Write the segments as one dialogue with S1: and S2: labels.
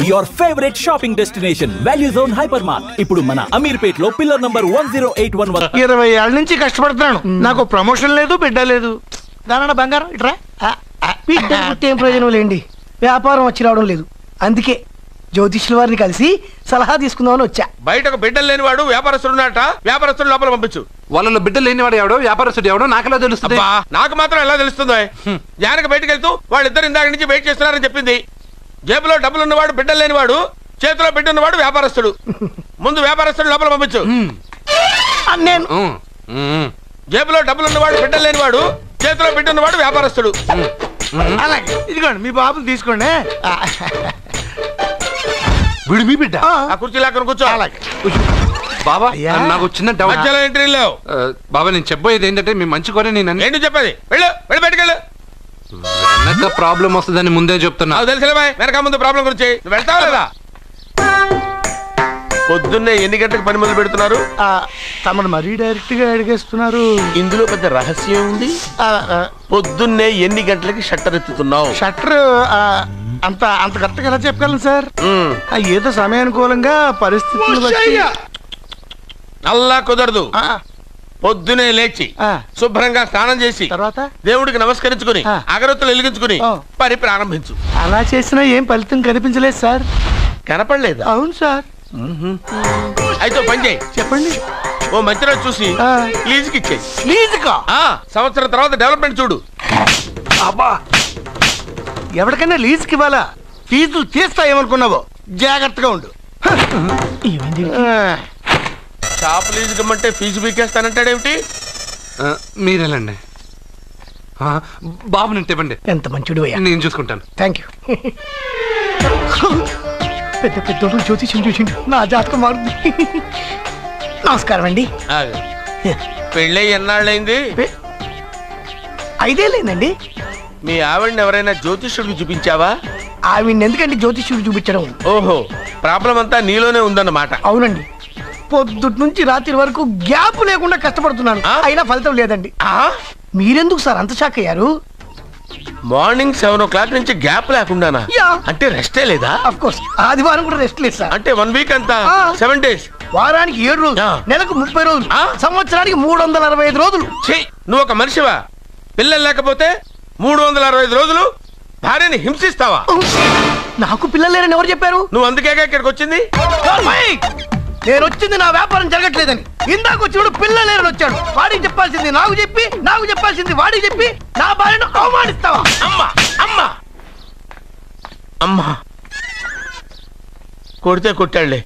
S1: your favorite shopping destination, Value Zone Hypermart. ఇప్పుడు మన అమీర్పేట్ లో పిల్లర్ నంబర్ 1081 వద్ద
S2: 20 ఏళ్ల నుంచి కష్టపడుతున్నాను. నాకు ప్రమోషన్ లేదు, బిడ్డ లేదు. దానన్న బంగారం ఇట్రా. బిడ్డ పుట్టే ప్రయోజనం లేండి, వ్యాపారం వచ్చి రావడం లేదు. అందుకే జ్యోతిష్యుల వారిని కలిసి సలహా తీసుకుందామని వచ్చా.
S3: బయటకు బిడ్డలు లేనివాడు వ్యాపారస్తుడు ఉన్నట, వ్యాపారస్తుడు లోపల పంపించు.
S4: వాళ్ళలో బిడ్డలు లేనివాడు ఎవడో వ్యాపారస్తుడు ఎవడో నాకెలా తెలుస్తుంది?
S3: నాకు మాత్రం ఎలా తెలుస్తుందో? జానకి బయటకు వెళ్తూ వాళ్ళిద్దరు ఇందాక నుంచి వెయిట్ చేస్తున్నారని చెప్పింది. జేబులో డబ్బులు ఉన్నవాడు బిడ్డలు లేనివాడు, చేతిలో బిడ్డ ఉన్నవాడు వ్యాపారస్తుడు. ముందు వ్యాపారస్తుడు లోపల పంపించు.
S2: నేను
S3: జేబులో డబ్బులు ఉన్నవాడు బిడ్డలు లేనివాడు, చేతిలో బిడ్డ ఉన్నవాడు వ్యాపారస్తుడు.
S2: అలాగే ఇదిగోండి మీ బాబుని తీసుకోండి.
S4: వీడు మీ బిడ్డ?
S3: ఆ కుర్చీ లాక్కను కూర్చో.
S4: బాబా నాకు చిన్న డౌట్.
S3: మధ్యలో ఎంట్రీ లేవు.
S4: బాబా నేను చెప్పబోయేది ఏంటంటే మీ మంచి కోరే నేను
S3: ఏంటి చెప్పేది? వెళ్ళు వెళ్ళి బయటకు వెళ్ళు.
S4: వెనక ప్రాబ్లం వస్తుందని ముందే చెప్తున్నా.
S3: తెలుసులే బాయ్, వెనక ముందు ప్రాబ్లం గురించి. నువ్వు వెళ్తావా లేదా? పొద్దున్నే ఎన్ని గంటలకు పని మొదలు పెడుతున్నారు?
S2: తమను మరీ డైరెక్ట్ గా అడిగేస్తున్నారు.
S3: ఇందులో పెద్ద రహస్యం ఉంది. పొద్దున్నే ఎన్ని గంటలకి షట్టర్ ఎత్తుతున్నావు?
S2: షట్టర్ అంత కరెక్ట్గా ఎలా చెప్పగలను సార్? ఏదో సమయానుకూలంగా పరిస్థితులు బట్టి.
S3: అల్లా కుదరదు. పొద్దునే లేచి శుభ్రంగా స్నానం చేసి
S2: తర్వాత
S3: దేవుడికి నమస్కరించుకుని అగరత్తులు వెలిగించుకుని పని ప్రారంభించు.
S2: అలా చేసినా ఏం ఫలితం కనిపించలేదు సార్.
S3: కనపడలేదు?
S2: అవును సార్.
S3: అయితే పని చేయి.
S2: చెప్పండి.
S3: ఓ మంచి రోజు చూసి లీజుకి ఇచ్చేయి.
S2: లీజుకా?
S3: సంవత్సరం తర్వాత డెవలప్మెంట్ చూడు.
S2: అబ్బా, ఎవరికైనా లీజుకి ఇవ్వాలా? ఫీజులు తీస్తాయేమనుకున్నావో, జాగ్రత్తగా ఉండు.
S3: షాప్ లీజుకి ఇమ్మంటే ఫీజు పీకేస్తానంటాడేమిటి?
S4: మీరేలండి బాబు, నేను ఇవ్వండి.
S2: ఎంత మంచిడు అయ్యా,
S4: నేను చూసుకుంటాను.
S2: Thank you. పెద్ద పెద్దోడు జ్యోతిష్యం చూసిండు, నా జాతకం మారుంది. నమస్కారం అండి.
S3: పెళ్ళై ఎన్నాళ్ళైంది?
S2: 5 ఏళ్ళైందండి.
S3: మీ ఆవిడని ఎవరైనా జ్యోతిష్యుడికి చూపించావా?
S2: ఆవిడ ఎందుకండి జ్యోతిష్యుడు చూపించడం?
S3: ఓహో, ప్రాబ్లం అంతా నీలోనే ఉందన్నమాట.
S2: అవునండి, పొద్దుటి నుంచి రాత్రి వరకు గ్యాప్ లేకుండా కష్టపడుతున్నాను, అయినా ఫలితం లేదండి. మీరెందుకు సార్ అంత షాక్ అయ్యారు?
S3: మార్నింగ్ 7 o'clock నుంచి గ్యాప్ లేకుండానా? అంటే రెస్టే లేదా?
S2: ఆఫ్ కోర్స్, ఆదివారం కూడా రెస్ట్ లేదు సార్.
S3: అంటే 1 వీక్ అంతా 7 days.
S2: వారానికి 7 రోజులు, నెలకు 30 రోజులు, సంవత్సరానికి 365 రోజులు.
S3: నువ్వు ఒక మనిషివా? పిల్లలు లేకపోతే 365 రోజులు భార్యని హింసిస్తావా?
S2: నాకు పిల్లలు లేరని ఎవరు చెప్పారు?
S3: నువ్వు అందుకే ఇక్కడికి వచ్చింది.
S2: నేను వచ్చింది నా వ్యాపారం జరగట్లేదని. ఇందాక వచ్చినప్పుడు పిల్లలు లేరని వచ్చాడు. వాడికి చెప్పాల్సింది నాకు చెప్పి, నాకు చెప్పాల్సింది వాడికి చెప్పి నా భార్యను అవమానిస్తావా?
S3: అమ్మా అమ్మా అమ్మా, కొడితే కొట్టాడులే,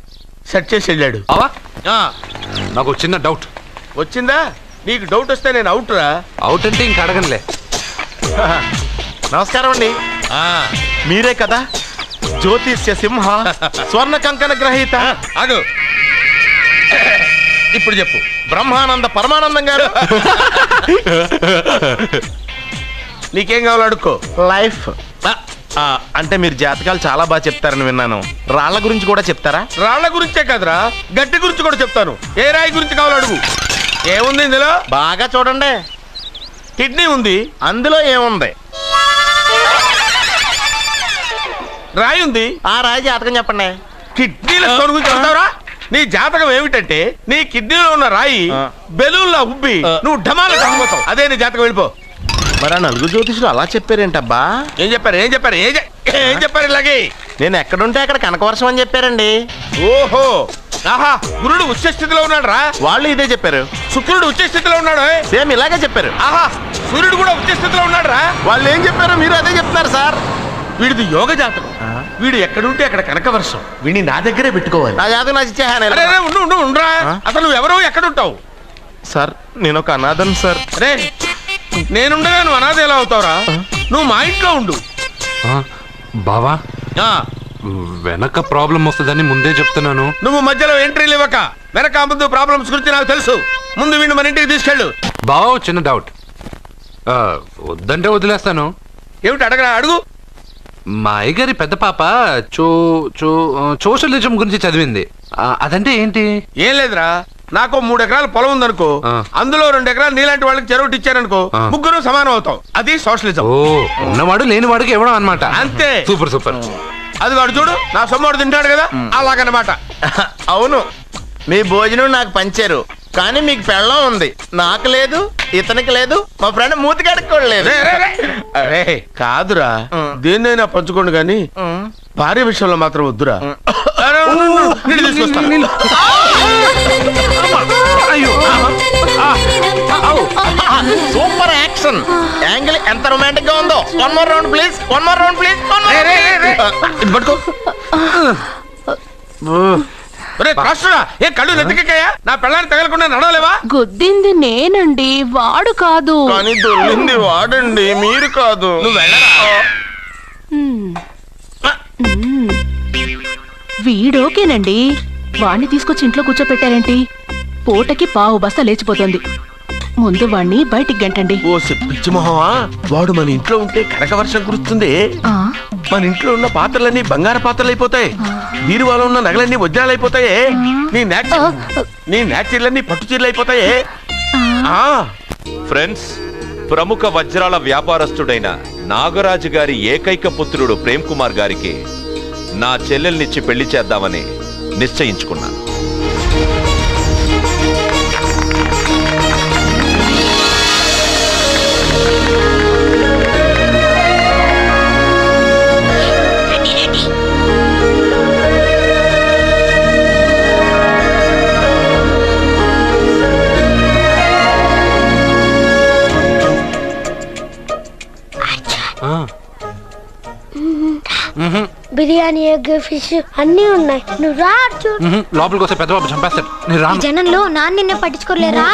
S3: సెట్ చేసి వెళ్ళాడు.
S4: నాకు చిన్న డౌట్
S3: వచ్చిందా? నీకు డౌట్ వస్తే నేను అవుట్ రా.
S4: అవుట్ అంటే ఇంక అడగనులే.
S3: నమస్కారం అండి. మీరే కదా జ్యోతిష్య సింహ స్వర్ణ కంకణ గ్రహీత? అగు, ఇప్పుడు చెప్పు. బ్రహ్మానంద పరమానందం గారు నీకేం కావాలో అడుక్కో.
S5: లైఫ్ అంటే మీరు జాతకాలు చాలా బాగా చెప్తారని విన్నాను. రాళ్ల గురించి కూడా చెప్తారా?
S3: రాళ్ల గురించే కదరా, గట్టి గురించి కూడా చెప్తాను. ఏ రాయి గురించి కావాలో అడుగు. ఏముంది ఇందులో?
S5: బాగా చూడండి.
S3: కిడ్నీ ఉంది.
S5: అందులో ఏముంది?
S3: రాయి ఉంది.
S5: ఆ రాయి జాతకం చెప్పండి.
S3: కిడ్నీల స్టోన్ గురించి చెప్తావురా? నీ జాతకం ఏమిటంటే నీ కిడ్నీలో ఉన్న రాయి బెలూన్లా ఉబ్బి నువ్వు ఢమాల చనిపోతావు. అదే నీ జాతకం. వెళ్ళిపో.
S5: మరి ఆ 4 జ్యోతిషులు అలా చెప్పారేంటబ్బా?
S3: ఏం చెప్పారు? ఏం చెప్పారు? ఏం చెప్పారు? ఇలాగే
S5: నేను ఎక్కడుంటే అక్కడ కనకవర్షం అని చెప్పారండి.
S3: ఓహో, ఆహా, గురుడు ఉచ్చ స్థితిలో ఉన్నాడు రా.
S5: వాళ్ళు ఇదే చెప్పారు.
S3: శుక్రుడు ఉచ్చ స్థితిలో ఉన్నాడు.
S5: సేమ్ ఇలాగే చెప్పారు.
S3: ఆహా, సూర్యుడు కూడా ఉచ్చ స్థితిలో ఉన్నాడు రా.
S5: వాళ్ళు ఏం చెప్పారు మీరు అదే చెప్తున్నారు సార్.
S3: వీడిది యోగ జాతకం. వీడు ఎక్కడుంటే అక్కడ కనకవర్షం. వీడిని నా దగ్గరే పెట్టుకోవాలి.
S5: నా జాతకం నాకు ఇచ్చేహాను.
S3: ఉండరా, అసలు నువ్వెవరో ఎక్కడుంటావు?
S5: సార్ నేను ఒక అనాథను సార్.
S3: రే, నేనుండగా నువ్వు అనాథ ఎలా అవుతావురా? నువ్వు మా ఇంట్లో ఉండు.
S4: బావా, వెనక ప్రాబ్లం వస్తుందని ముందే చెప్తున్నాను.
S3: నువ్వు మధ్యలో ఎంట్రీలు ఇవ్వక. వెనక ముందు ప్రాబ్లమ్స్ గురించి నాకు తెలుసు. ముందు వీడిని మన ఇంటికి తీసుకెళ్ళు.
S4: బావా, చిన్న డౌట్. వద్దంటే వదిలేస్తాను.
S3: ఏమిటి? అడగరా, అడుగు.
S4: మా అయ్యగారి పెద్ద పాప సోషలిజం గురించి చదివింది. అదంటే ఏంటి?
S3: ఏం లేదురా, నాకు 3 ఎకరాల పొలం ఉందనుకో, అందులో 2 ఎకరాలు నీలాంటి వాళ్ళకి చెరువు ఇచ్చారనుకో, ముగ్గురు సమానం అవుతాం. అది సోషలిజం.
S4: ఉన్నవాడు లేనివాడికి ఇవ్వడం అన్నమాట.
S3: అంతే.
S4: Super super.
S3: అది వాడు చూడు నా సొమ్మడు తింటాడు కదా అలాగనమాట.
S5: అవును, మీ భోజనం నాకు పంచారు, కానీ మీకు పెళ్ళం ఉంది, నాకు లేదు, ఇతనికి లేదు, మా ఫ్రెండ్ మూతి కడుక్కోలేదు.
S3: అరే కాదురా, దేన్నైనా పంచుకోండి కానీ భార్య విషయంలో మాత్రం వద్దురా. తీసుకొస్తాను.
S5: సూపర్ యాక్షన్ యాంగిల్ ఎంత రొమాంటిక్ గా ఉందో. One more round please, one more round please.
S3: పట్టుకో. ఏ కళ్ళు నెత్తికెక్కాయా? నా పెళ్ళాన్ని తగలకుండా నడవలేవా?
S6: గుద్దింది నేనండి, వాడు కాదు.
S5: కానీ దొల్లింది వాడండి, మీరు కాదు.
S3: నువ్వు వెళ్ళరా?
S6: వీడోకేనండి, వాణ్ణి తీసుకొచ్చి ఇంట్లో కూర్చోపెట్టారేంటి? పూటకి పావు బస్తా లేచిపోతుంది. ముందు వాణ్ణి బయటికి గంటండి.
S3: ఓ పిచ్చి మొహమా, వాడు మన ఇంట్లో ఉంటే కనక వర్షం కురుస్తుంది. మన ఇంట్లో ఉన్న పాత్రలన్నీ బంగారు పాత్రలు అయిపోతాయి, బీరువాలో ఉన్న నగలన్నీ వజ్రాలు అయిపోతాయి, నీ నాచీర్లన్నీ పట్టు చీరలు అయిపోతాయి.
S7: ఫ్రెండ్స్, ప్రముఖ వజ్రాల వ్యాపారస్తుడైన నాగరాజు గారి ఏకైక పుత్రుడు ప్రేమ్ కుమార్ గారికి నా చెల్లెల్నిచ్చి పెళ్లి చేద్దామని నిశ్చయించుకున్నాను.
S8: బిర్యానీ, ఎగ్, ఫిష్ అన్నీ ఉన్నాయి. నువ్వు రా అర్జున్.
S4: లోపలికి వస్తే పెద్దబాబు చంపేస్తాడు. నేను రాను.
S8: జనంలో నాన్న నిన్నే పట్టించుకోలే. రా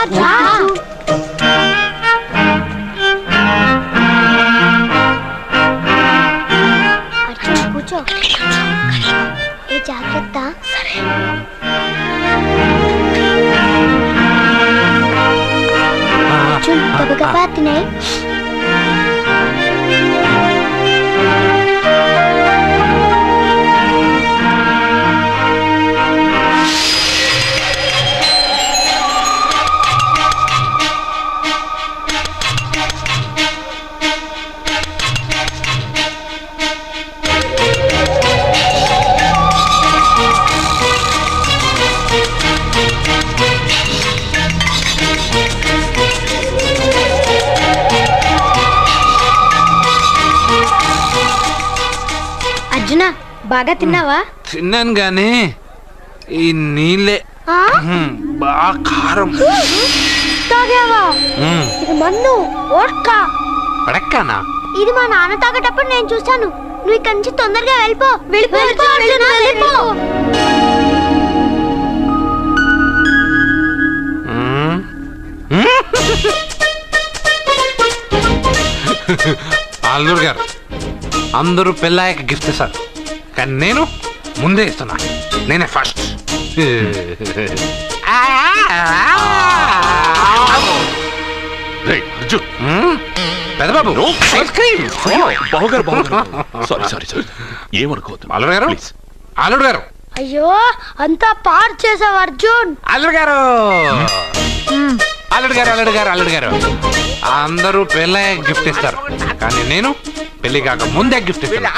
S8: కూర్చో. ఏ జాగ్రత్త. అర్జున్ గబగబా తినే. బాగా తిన్నావా?
S4: తిన్నాను గానీ ఈ నీళ్ళే బాగా కారం.
S8: తాగావా? ఇది మందు, వోడ్కా.
S4: పడక్కానా?
S8: ఇది మా నాన్న తాగేటప్పుడు నేను చూశాను. నువ్వు ఇక్కడి నుంచి తొందరగా వెళ్ళిపో. వెళ్ళిపో.
S4: అల్లుడు గారు, అందరూ పెళ్ళాయక గిఫ్ట్ ఇస్తారు, కానీ నేను ముందే ఇస్తున్నా. నేనే ఫస్ట్. పెద్దబాబు ఐస్ క్రీమ్.
S7: సారీ ఏమనుకోవద్దు.
S4: అల్లుడు గారు, అల్లుడు గారు.
S8: అయ్యో, అంతా పాడు చేసావు అర్జున్.
S4: అల్లుడు గారు, అల్లుడు గారు, అల్లుడు గారు, అల్లుడు గారు, అందరూ పెళ్ళాయక గిఫ్ట్ ఇస్తారు, కానీ నేను పెళ్లి కాక ముందే గిఫ్ట్ ఇస్తాను.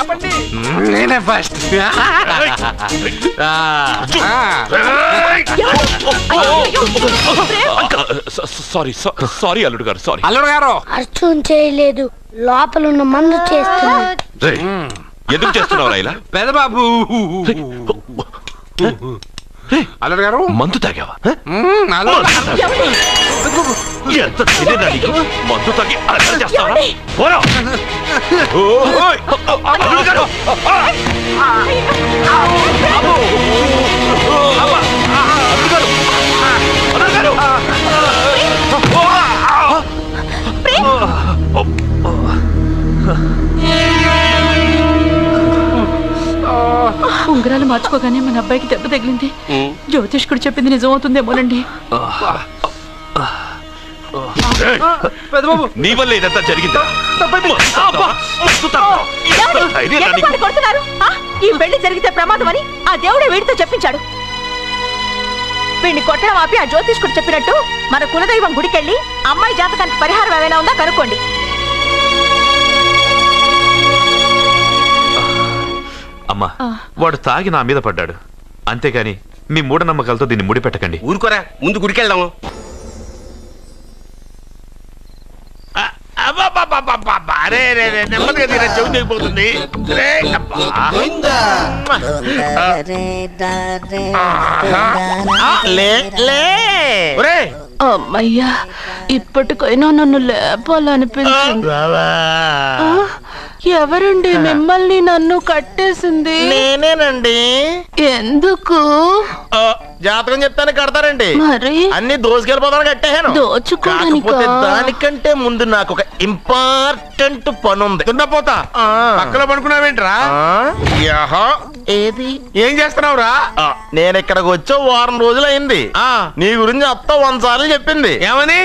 S4: నేనే ఫస్ట్.
S7: సారీ అల్లుడు గారు, సారీ.
S4: అల్లుడు గారు,
S8: అర్జున్ చేయలేదు, లోపల ఉన్న మందు చేస్తున్నాడు.
S7: ఎందుకు చేస్తున్నావు ఇలా?
S4: పెద్దబాబు. అల్లుడు గారు,
S7: మందు తాగావా?
S6: ఎంత
S7: మందు తాగి అలా చేస్తావా?
S6: ఉంగరాలు మార్చుకోగానే మన అబ్బాయికి దెబ్బ తగిలింది. జ్యోతిష్కుడు చెప్పింది నిజమవుతుందేమోనండి.
S7: నీ వల్ల ఇదంతా జరిగిందా?
S6: ఈ పెళ్లి జరిగితే ప్రమాదం అని ఆ దేవుడే వీడితో చెప్పించాడు. వీడిని కొట్టడం ఆపి ఆ జ్యోతిష్కుడు చెప్పినట్టు మన కులదైవం గుడికెళ్ళి అమ్మాయి జాతకానికి పరిహారం ఏమైనా ఉందా కనుక్కోండి.
S9: అమ్మా వాడు తాగి నా మీద పడ్డాడు, అంతేగాని మీ మూఢనమ్మకాలతో దీన్ని ముడిపెట్టకండి.
S3: ఊరుకోరా, ముందు గుడికెళ్దాము. నెమ్మదిగా తీరా, చెవి తెగిపోతుంది.
S6: అమ్మయ్యా, ఇప్పటికైనా నన్ను లేపాలనిపించింది. ఎవరండి మిమ్మల్ని నన్ను కట్టేసింది?
S5: నేనేనండి.
S6: ఎందుకు?
S5: జాతకం చెప్తాను కడతారండి.
S6: మరి
S5: అన్ని దోసుకెళ్ళిపోతాను కట్టేహాను.
S6: దోచుకోవడానికి
S5: దానికంటే ముందు నాకు ఒక ఇంపార్టెంట్ పని ఉంది.
S3: దున్నపోతా పక్కలో పడుకున్నావేంట్రా?
S5: ఏది
S3: ఏం చేస్తున్నావురా?
S5: నేను ఇక్కడికి వచ్చే వారం రోజులు అయింది. నీ గురించి అత్త 100 సార్లు చెప్పింది.
S3: ఏమని?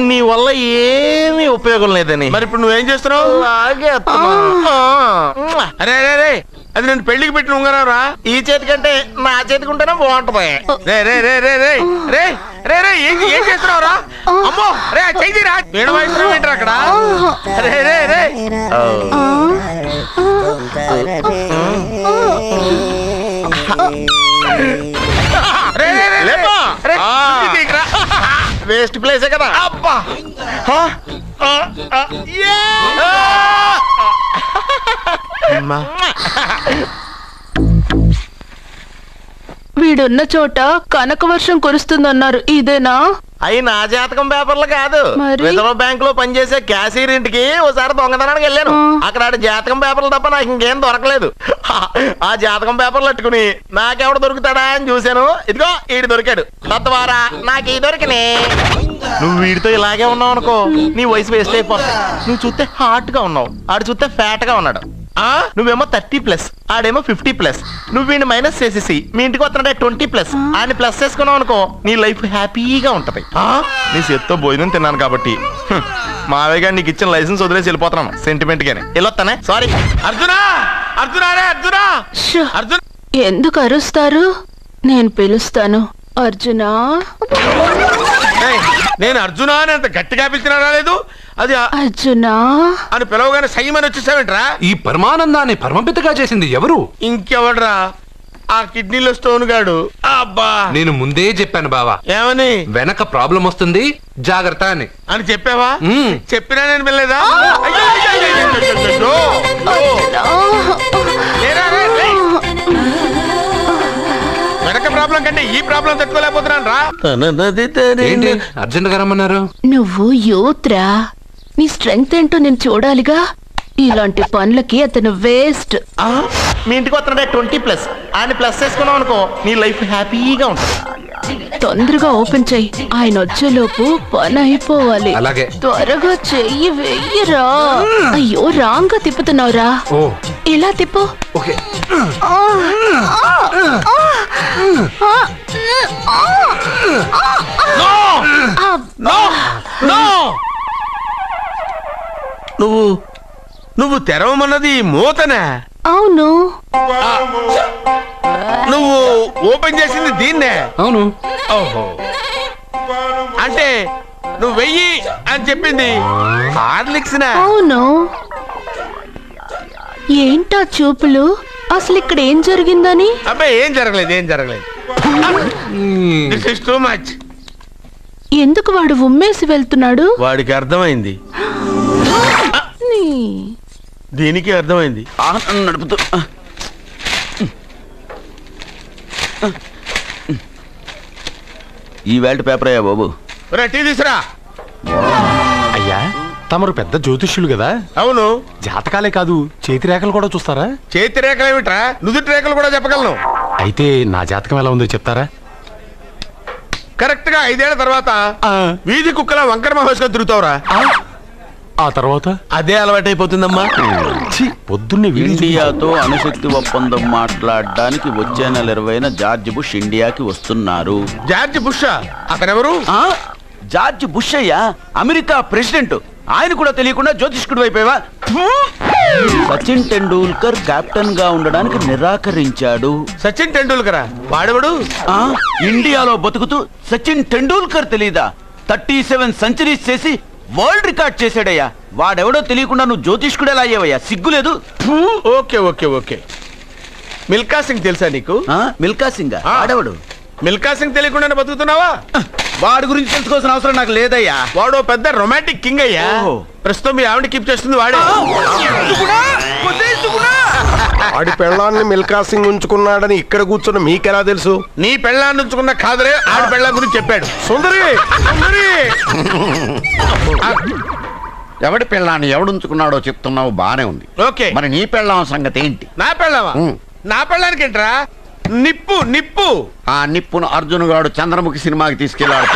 S5: నీ వల్ల ఏమీ ఉపయోగం లేదని.
S3: మరి ఇప్పుడు నువ్వేం చేస్తున్నావు? అరే అరే రే, అది నేను పెళ్లికి పెట్టిన ఉంగరారా.
S5: ఈ చేతి కంటే నా చేతికి ఉంటేనే బాగుంటది.
S3: రే రే రే రే రే రే రే రే ఏం చేస్తున్నావురా? అమ్మో రే, చెయ్యిరా. వేణు వాయిస్తున్నావు ఏంట్రా అక్కడ? రే రే రే
S5: వేస్ట్ ప్లేసే కదా.
S3: అబ్బా
S6: వీడున్న చోట కనక వర్షం కురుస్తుందన్నారు, ఇదేనా?
S5: అయి నా జాతకం పేపర్లు కాదు. రిజర్వ్ బ్యాంక్ లో పనిచేసే క్యాషియర్ ఇంటికి ఒకసారి దొంగతనానికి వెళ్ళాను. అక్కడ జాతకం పేపర్లు తప్ప నాకు ఇంకేం దొరకలేదు. ఆ జాతకం పేపర్లు పట్టుకుని నాకెవడ దొరుకుతాడా అని చూశాను. ఇదిగో ఈడు దొరికాడు. తద్వారా నాకు ఈ దొరికినే. నువ్వు వీడితో ఇలాగే ఉన్నావు అనుకో, నీ వయసు వేస్ట్ అయిపోతుంది. నువ్వు చూస్తే హాట్ గా ఉన్నావు, ఆడు చూస్తే ఫ్యాట్ గా ఉన్నాడు. నువ్వేమో 30+, ఆడేమో 50+. నువ్వు వీడిని మైనస్ చేసేసి మీ ఇంటికి వస్తున్నాడే 20+, ఆయన ప్లస్ చేసుకున్నావు అనుకో, నీ లైఫ్ హ్యాపీగా ఉంటది. నీ చేత్తో భోజనం తిన్నాను కాబట్టి మావయ్య గారు నీకు ఇచ్చిన లైసెన్స్ వదిలేసి వెళ్ళిపోతున్నాను సెంటిమెంట్ గానే. వెళ్ళొస్తానే. సారీ.
S3: అర్జునా, అర్జునా రే అర్జునా, అర్జున్.
S6: ఎందుకు అరుస్తారు? నేను పిలుస్తాను. అర్జునా.
S3: నేను అర్జునా అని అంత గట్టిగా పిలిచినా రాలేదు. అది
S6: అర్జునా
S3: అని పిలవగానే సైమని వచ్చేసావేంట్రా?
S4: ఈ పరమానందాన్ని పరమపితగా చేసింది ఎవరు?
S3: ఇంకెవడ్రా? ఆ కిడ్నీలో స్టోన్ గాడు. అబ్బా,
S4: నేను ముందే చెప్పాను బావా. ఏమని? వెనక ప్రాబ్లం వస్తుంది, జాగ్రత్త అని.
S3: అని చెప్పావా? చెప్పినా నేను వెళ్ళలేదా? వెనక ప్రాబ్లం కంటే ఈ ప్రాబ్లం తట్టుకోలేకపోతున్నాను రా.
S4: ఏంటి అర్జెంట్ గా రమ్మన్నారు?
S6: నువ్వు యూత్రా, నీ స్ట్రెంగ్త్ ఏంటో నేను చూడాలిగా. ఇలాంటి పనులకి అతను వేస్ట్.
S5: మీ ఇంటికి వస్తున్నాడే 20+, ఆయన ప్లస్ చేసుకున్నావు అనుకో, నీ లైఫ్ హ్యాపీగా ఉంటుంది.
S6: తొందరగా ఓపెన్ చెయ్యి, ఆయన వచ్చేలోపు పని అయిపోవాలి.
S4: అలాగే.
S6: త్వరగా చెయ్యి వెయ్యరా. అయ్యో రాంగ్ గా తిప్పుతున్నావురా. ఇలా తిప్పు.
S4: ఓకే.
S3: నువ్వు తెరవమన్నది మూతనే?
S6: అవును.
S3: నువ్వు ఓపెన్ చేసింది దీన్నే?
S4: అవును.
S3: ఓహో, అంటే నువ్వు వెయ్యి అని చెప్పింది హార్లిక్స్?
S6: అవును. ఏంటా చూపులు? అసలు ఇక్కడ ఏం జరిగిందని?
S3: అబ్బాయి ఏం జరగలేదు, ఏం జరగలేదు. This is too much.
S6: ఎందుకు వాడు ఉమ్మేసి వెళ్తున్నాడు?
S3: వాడికి అర్థమైంది, దీనికి అర్థమైంది.
S5: నడుపుతూ ఈ వేల్ట్ పేపర్ అయ్యా బాబు.
S3: టీ తీసురా.
S10: అయ్యా, తమరు పెద్ద జ్యోతిష్యులు కదా?
S3: అవును.
S10: జాతకాలే కాదు, చేతి రేఖలు కూడా చూస్తారా?
S3: చేతి రేఖలు ఏమిట్రా? నుదుటి రేఖలు కూడా చెప్పగలను.
S10: అయితే నా జాతకం ఎలా ఉందో చెప్తారా?
S3: కరెక్ట్ గా 5 ఏళ్ల తర్వాత వీధి కుక్కల వంకర మహేష్ గా తిరుగుతావురా.
S10: ఆ తర్వాత
S5: అదే అలవాటైపోతుందమ్మా.
S10: పొద్దున్నే
S11: ఇండియాతో అణుశక్తి ఒప్పందం మాట్లాడడానికి వచ్చే నెల 20న జార్జ్ బుష్ ఇండియాకి వస్తున్నారు.
S3: George Bush? అతనెవరు?
S11: జార్జ్ బుష్ అయ్యా, అమెరికా ప్రెసిడెంట్. ఆయన కూడా తెలియకుండా జ్యోతిష్కుడు అయిపోయావా? సచిన్ టెండూల్కర్ కెప్టెన్ గా ఉండడానికి నిరాకరించాడు.
S3: సచిన్ టెండూల్కరా? వాడెవడు?
S11: ఇండియాలో బతుకుతూ సచిన్ టెండూల్కర్ తెలీదా? 37 సెంచరీస్ చేసి వరల్డ్ రికార్డ్ చేశాడయ్యా. వాడెవడో తెలియకుండా నువ్వు జ్యోతిష్కుడు ఎలా అయ్యావయ్యా? సిగ్గులేదు.
S3: Okay okay okay. Milkha Singh తెలుసా నీకు?
S11: మిల్కా సింగ్ ఆడవాడు.
S3: మిల్కా సింగ్ తెలియకుండానే బతుకుతున్నావా?
S11: వాడి గురించి తెలుసుకోవాల్సిన అవసరం నాకు లేదయ్యా.
S3: వాడు పెద్ద రొమాంటిక్ కింగ్ అయ్యా. ప్రస్తుతం మీ ఆవిడ కీప్ చేస్తుంది వాడే.
S12: ఆడి పెళ్ళాన్ని మిల్కా సింగ్ ఉంచుకున్నాడని ఇక్కడ కూర్చున్న మీకెలా తెలుసు?
S3: నీ పెళ్ళాన్ని ఉంచుకున్న కాదరే ఆడి పెళ్ళాం గురించి చెప్పాడు.
S12: సుందరి
S13: ఎవడి పెళ్ళాన్ని ఎవడుంచుకున్నాడో చెప్తున్నావు బానే ఉంది.
S3: ఓకే,
S13: మరి నీ పెళ్ళాం సంగతి ఏంటి?
S3: నా పెళ్ళావా? నా పెళ్ళానికి ఏంట్రా? నిప్పు నిప్పు.
S13: ఆ నిప్పును అర్జున్ గాడు చంద్రముఖి సినిమాకి తీసుకెళ్ళాడు.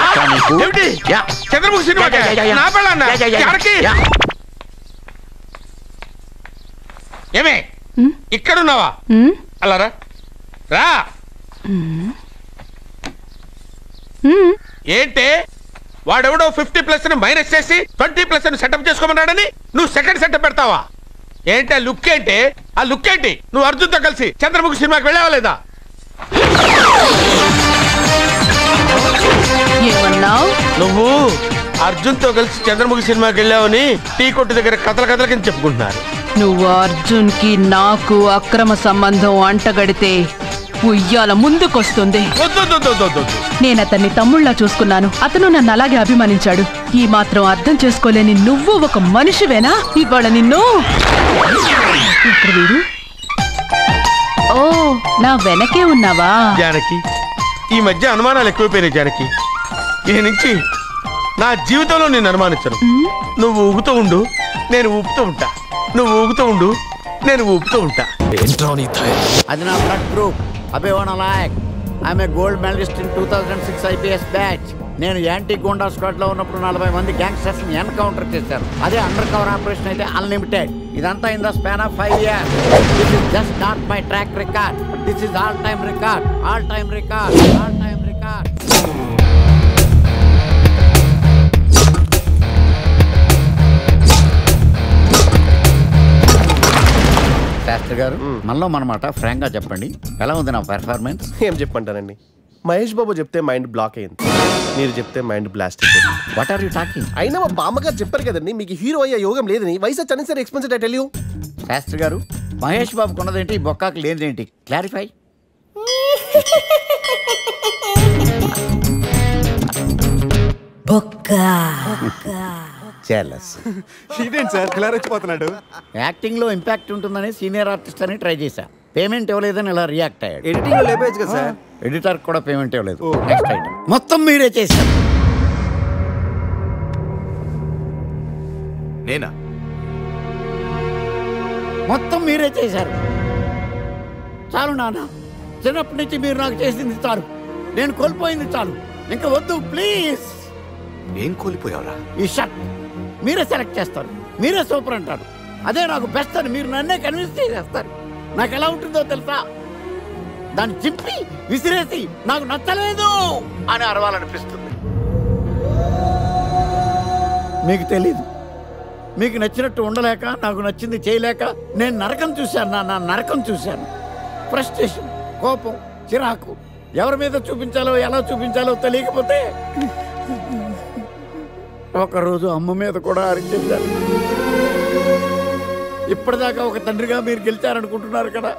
S3: చంద్రముఖి సినిమా నా పెళ్ళాన్నా? ఏమే ఇక్కడున్నావా? అలా రా రా. ఏంటే వాడెవడో 50+ మైనస్ చేసి 20+ సెటప్ చేసుకోమన్నాడని నువ్వు సెకండ్ సెటప్ పెడతావా? ఏంటి ఆ లుక్? ఏంటి ఆ లుక్? ఏంటి నువ్వు అర్జున్తో కలిసి చంద్రముఖి సినిమాకి వెళ్ళావా లేదా? నువ్వు అర్జున్తో కలిసి చంద్రముఖి సినిమాకి వెళ్ళావని టీ కొట్టు దగ్గర కథల కింద చెప్పుకుంటున్నారు.
S6: నువ్వు అర్జున్ కి నాకు అక్రమ సంబంధం అంటగడితే ఉయ్యాల ముందుకొస్తుంది. నేను అతన్ని తమ్ముళ్ళ చూసుకున్నాను. అతను నన్ను అలాగే అభిమానించాడు. ఈ మాత్రం అర్థం చేసుకోలేని నువ్వు ఒక మనిషివేనా? ఇవాళ నిన్ను ఓ నా వెనకే ఉన్నావా?
S3: జానకి, ఈ మధ్య అనుమానాలు ఎక్కువైపోయినాయి జానకి. ఈ నుంచి నా జీవితంలో నేను అనుమానించను. నువ్వు ఊగుతూ ఉండు, నేను ఊపుతూ ఉంటా. నువ్వు ఊగుతూ ఉండు, నేను ఊపుతూ ఉంటా.
S13: అది నా బ్లడ్ గ్రూప్. అభివనలాయక్. I'm a gold medalist in 2006 IPS batch. నేను యాంటీ గోండా స్క్వాడ్ లో ఉన్నప్పుడు 40 మంది గ్యాంగ్స్టర్స్ ని ఎన్కౌంటర్ చేశారు. అదే అండర్ కవర్ ఆపరేషన్ అయితే అన్లిమిటెడ్. ఇదంతా in the span of 5 years. This is just not my track record. This is all time record. All time record. All time record. Shastri గారు, మనలో మనమాట ఫ్రాంక్ గా చెప్పండి, ఎలా ఉంది నా పెర్ఫార్మెన్స్?
S12: ఏం చెప్పంటానండి, మహేష్ బాబు చెప్తే మైండ్ బ్లాక్ అయింది, మీరు చెప్తే మైండ్ బ్లాస్ట్ అయిపోయింది.
S13: What are you talking?
S12: అయినా మా బామ్మగారు చెప్పారు కదండి మీకు హీరో అయ్యే యోగం లేదని. వయసు చని sir expensive tell you.
S13: Shastri garu, Mahesh Babu కొన్నదేంటి, బొక్కాకి లేనిదేంటి? క్లారిఫై.
S12: ఇదేంటి సార్ ఇలా రెచ్చిపోతున్నాడు?
S13: యాక్టింగ్ లో ఇంపాక్ట్ ఉంటుందని సీనియర్ ఆర్టిస్ట్ అని ట్రై చేశా. పేమెంట్ ఇవ్వలేదని ఇలా రియాక్ట్ అయ్యాడు.
S12: ఎడిటింగ్ లో లేపేయచ్చు కదా సార్.
S13: ఎడిటర్ కూడా పేమెంట్ ఇవ్వలేదు. నెక్స్ట్ ఐటమ్ మొత్తం మీరే చేశారు.
S9: నేనా?
S13: మొత్తం మీరే చేశారు. చాలు నాన్న, చిన్నప్పటి నుంచి మీరు నాకు చేసింది చాలు. నేను కోల్పోయింది చాలు. ఇంకా వద్దు ప్లీజ్.
S9: ఏం కోల్పోయావురా?
S13: ఈ షర్ట్ మీరే సెలెక్ట్ చేస్తారు, మీరే సూపర్ అంటారు. అదే నాకు బెస్ట్ అని మీరు నన్నే కన్విన్స్ చేసేస్తారు. నాకు ఎలా ఉంటుందో తెలుసా? దాన్ని చింపి విసిరేసి నాకు నచ్చలేదు అని అరవాలనిపిస్తుంది. మీకు తెలీదు, మీకు నచ్చినట్టు ఉండలేక, నాకు నచ్చింది చేయలేక నేను నరకం చూశాను. నా నరకం చూశాను. ఫ్రస్ట్రేషన్, కోపం, చిరాకు, ఎవరి మీద చూపించాలో ఎలా చూపించాలో తెలియకపోతే ఒకరోజు అమ్మ మీద కూడా అరిచేశాను. ఇప్పటిదాకా ఒక తండ్రిగా మీరు గెలిచారనుకుంటున్నారు కదా,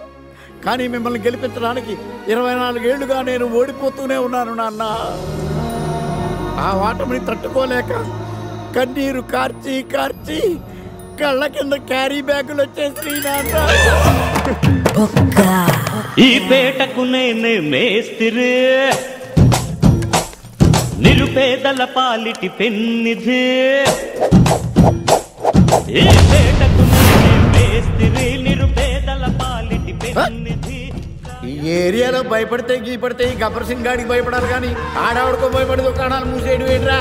S13: కానీ మిమ్మల్ని గెలిపించడానికి 24 ఏళ్లుగా నేను ఓడిపోతూనే ఉన్నాను నాన్న. ఆ ఓటమిని తట్టుకోలేక కన్నీరు కార్చి కార్చి కళ్ళ కింద క్యారీ బ్యాగులు వచ్చేసి నాన్న.
S14: ఈ పేటకు నేనే మేస్తిరి, నిరుపేదల పాలిటి పెన్నిధి. ఈ పేటకు నేనే మేస్తిరి, నిరుపేదల పాలిటి పెన్నిధి.
S13: ఈ ఏరియాలో భయపడితే గీపడితే ఈ గబ్బర్ సింగ్ గాడికి భయపడాలి కానీ ఆడవాడికో భయపడి దుకాణాలు మూసేయడం ఏంట్రా?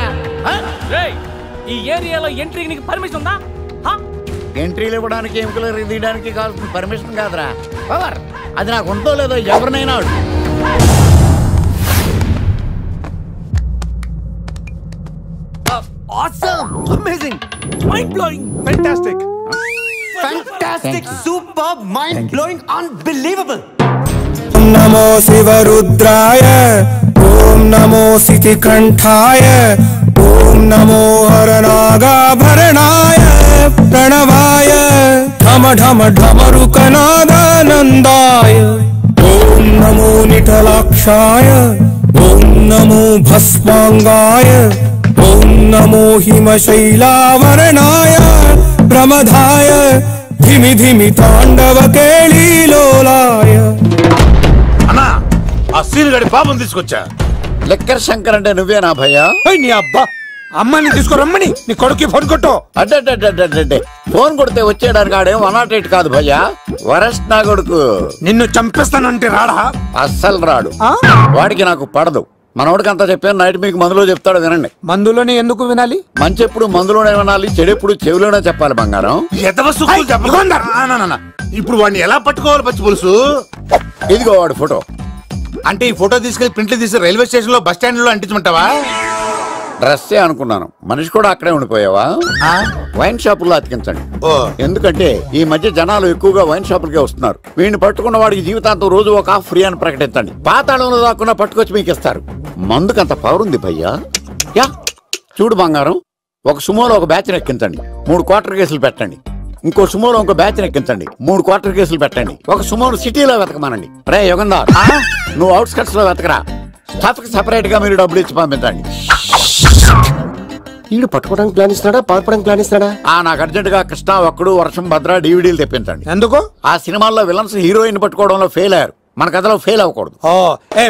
S15: ఈ ఏరియాలో ఎంట్రీకి నీకు పర్మిషన్ ఉందా?
S13: ఎంట్రీలు ఇవ్వడానికి, ఎముకలు తీయడానికి కావాల్సిన పర్మిషన్ కాదురా, పవర్. అది నాకు ఉందో లేదో ఎవరినైనా
S16: Awesome! Amazing! Mind-blowing! Fantastic! Fantastic! Superb! Mind-blowing! Unbelievable!
S17: नमो शिवरुद्राय ओम नमो सितिकंठाय ओम नमो हरनागाभरणाय प्रणवाय ढम ढम ढमरुकनादानन्दाय ఓం నమో నిఠలాక్షాయ ఓం నమో భస్మాంగాయ ఓం నమో హిమశైలావరణాయ ప్రమదాయ ధిమి ధిమి తాండవ కేళీలోలాయ.
S18: అన్నా ఆ సీన్ గడి పాపం తీసుకొచ్చా.
S13: లెక్కర్ శంకర్ అంటే నువ్వేనా భయ్యా?
S18: నీ అబ్బా అమ్మని తీసుకురమ్మని నీ కొడుకు ఫోన్ కొట్టు.
S13: అడ్డే ఫోన్ కొడితే వచ్చేయడానికి ఆడేం 108 కాదు భయ్యా, వరస్ట్ నా కొడుకు.
S18: నిన్ను చంపేస్తానంటే రాడా?
S13: అస్సలు రాడు. వాడికి నాకు పడదు. మనోడికి అంతా చెప్పాను, నైట్ మీకు మందులో చెప్తాడు వినండి.
S18: మందులోనే ఎందుకు వినాలి?
S13: మంచి ఎప్పుడు మందులోనే వినాలి, చెడు ఎప్పుడు చెవిలోనే చెప్పాలి బంగారం.
S18: ఇప్పుడు వాడిని ఎలా పట్టుకోవాలి పచ్చి పులుసు?
S13: ఇదిగో వాడు ఫోటో.
S18: అంటే ఈ ఫోటో తీసుకెళ్లి ప్రింట్లు తీసి రైల్వే స్టేషన్ లో బస్ స్టాండ్ లో అంటించమంటావా?
S13: డ్రెస్సే అనుకున్నాను, మనిషి కూడా అక్కడే ఉండిపోయావా? వైన్ షాపుల్లో అతికించండి. ఎందుకంటే ఈ మధ్య జనాలు ఎక్కువగా వైన్ షాపులకే వస్తున్నారు. వీడిని పట్టుకున్న వాడికి జీవితాంతం రోజు ఒక ఆఫ్ ఫ్రీ అని ప్రకటించండి. పాతాళంలో దాక్కున్నా పట్టుకొచ్చి మీకు ఇస్తారు. మందుకంత పవర్ ఉంది భయ్యా. యా చూడు బంగారం, ఒక సుమోలో ఒక బ్యాచ్ ఎక్కించండి, 3 క్వార్టర్ కేసులు పెట్టండి. ఇంకో సుమోలో ఇంకో బ్యాచ్ ఎక్కించండి, 3 క్వార్టర్ కేసులు పెట్టండి. ఒక సుమోను సిటీలో వెతకమానండి. రే యుగంధర్, నువ్వు అవుట్స్కట్స్ లో వెతకరా. స్టాఫ్ కి సెపరేట్ గా మీరు డబ్బులు ఇచ్చి పంపించండి.
S12: వీడు పట్టుకోవడానికి ప్లాన్ ఇస్తున్నాడా, పారిపోవడానికి ప్లాన్ ఇస్తున్నాడా?
S13: నాకు అర్జెంట్ గా కృష్ణ, ఒక్కడు, వర్షం, భద్ర డివిడీలు తెప్పించండి.
S18: ఎందుకు?
S13: ఆ సినిమాల్లో విలన్స్ హీరోయిన్ పట్టుకోవడంలో ఫెయిల్ అయ్యారు, మన కథలో ఫెయిల్ అవ్వకూడదు.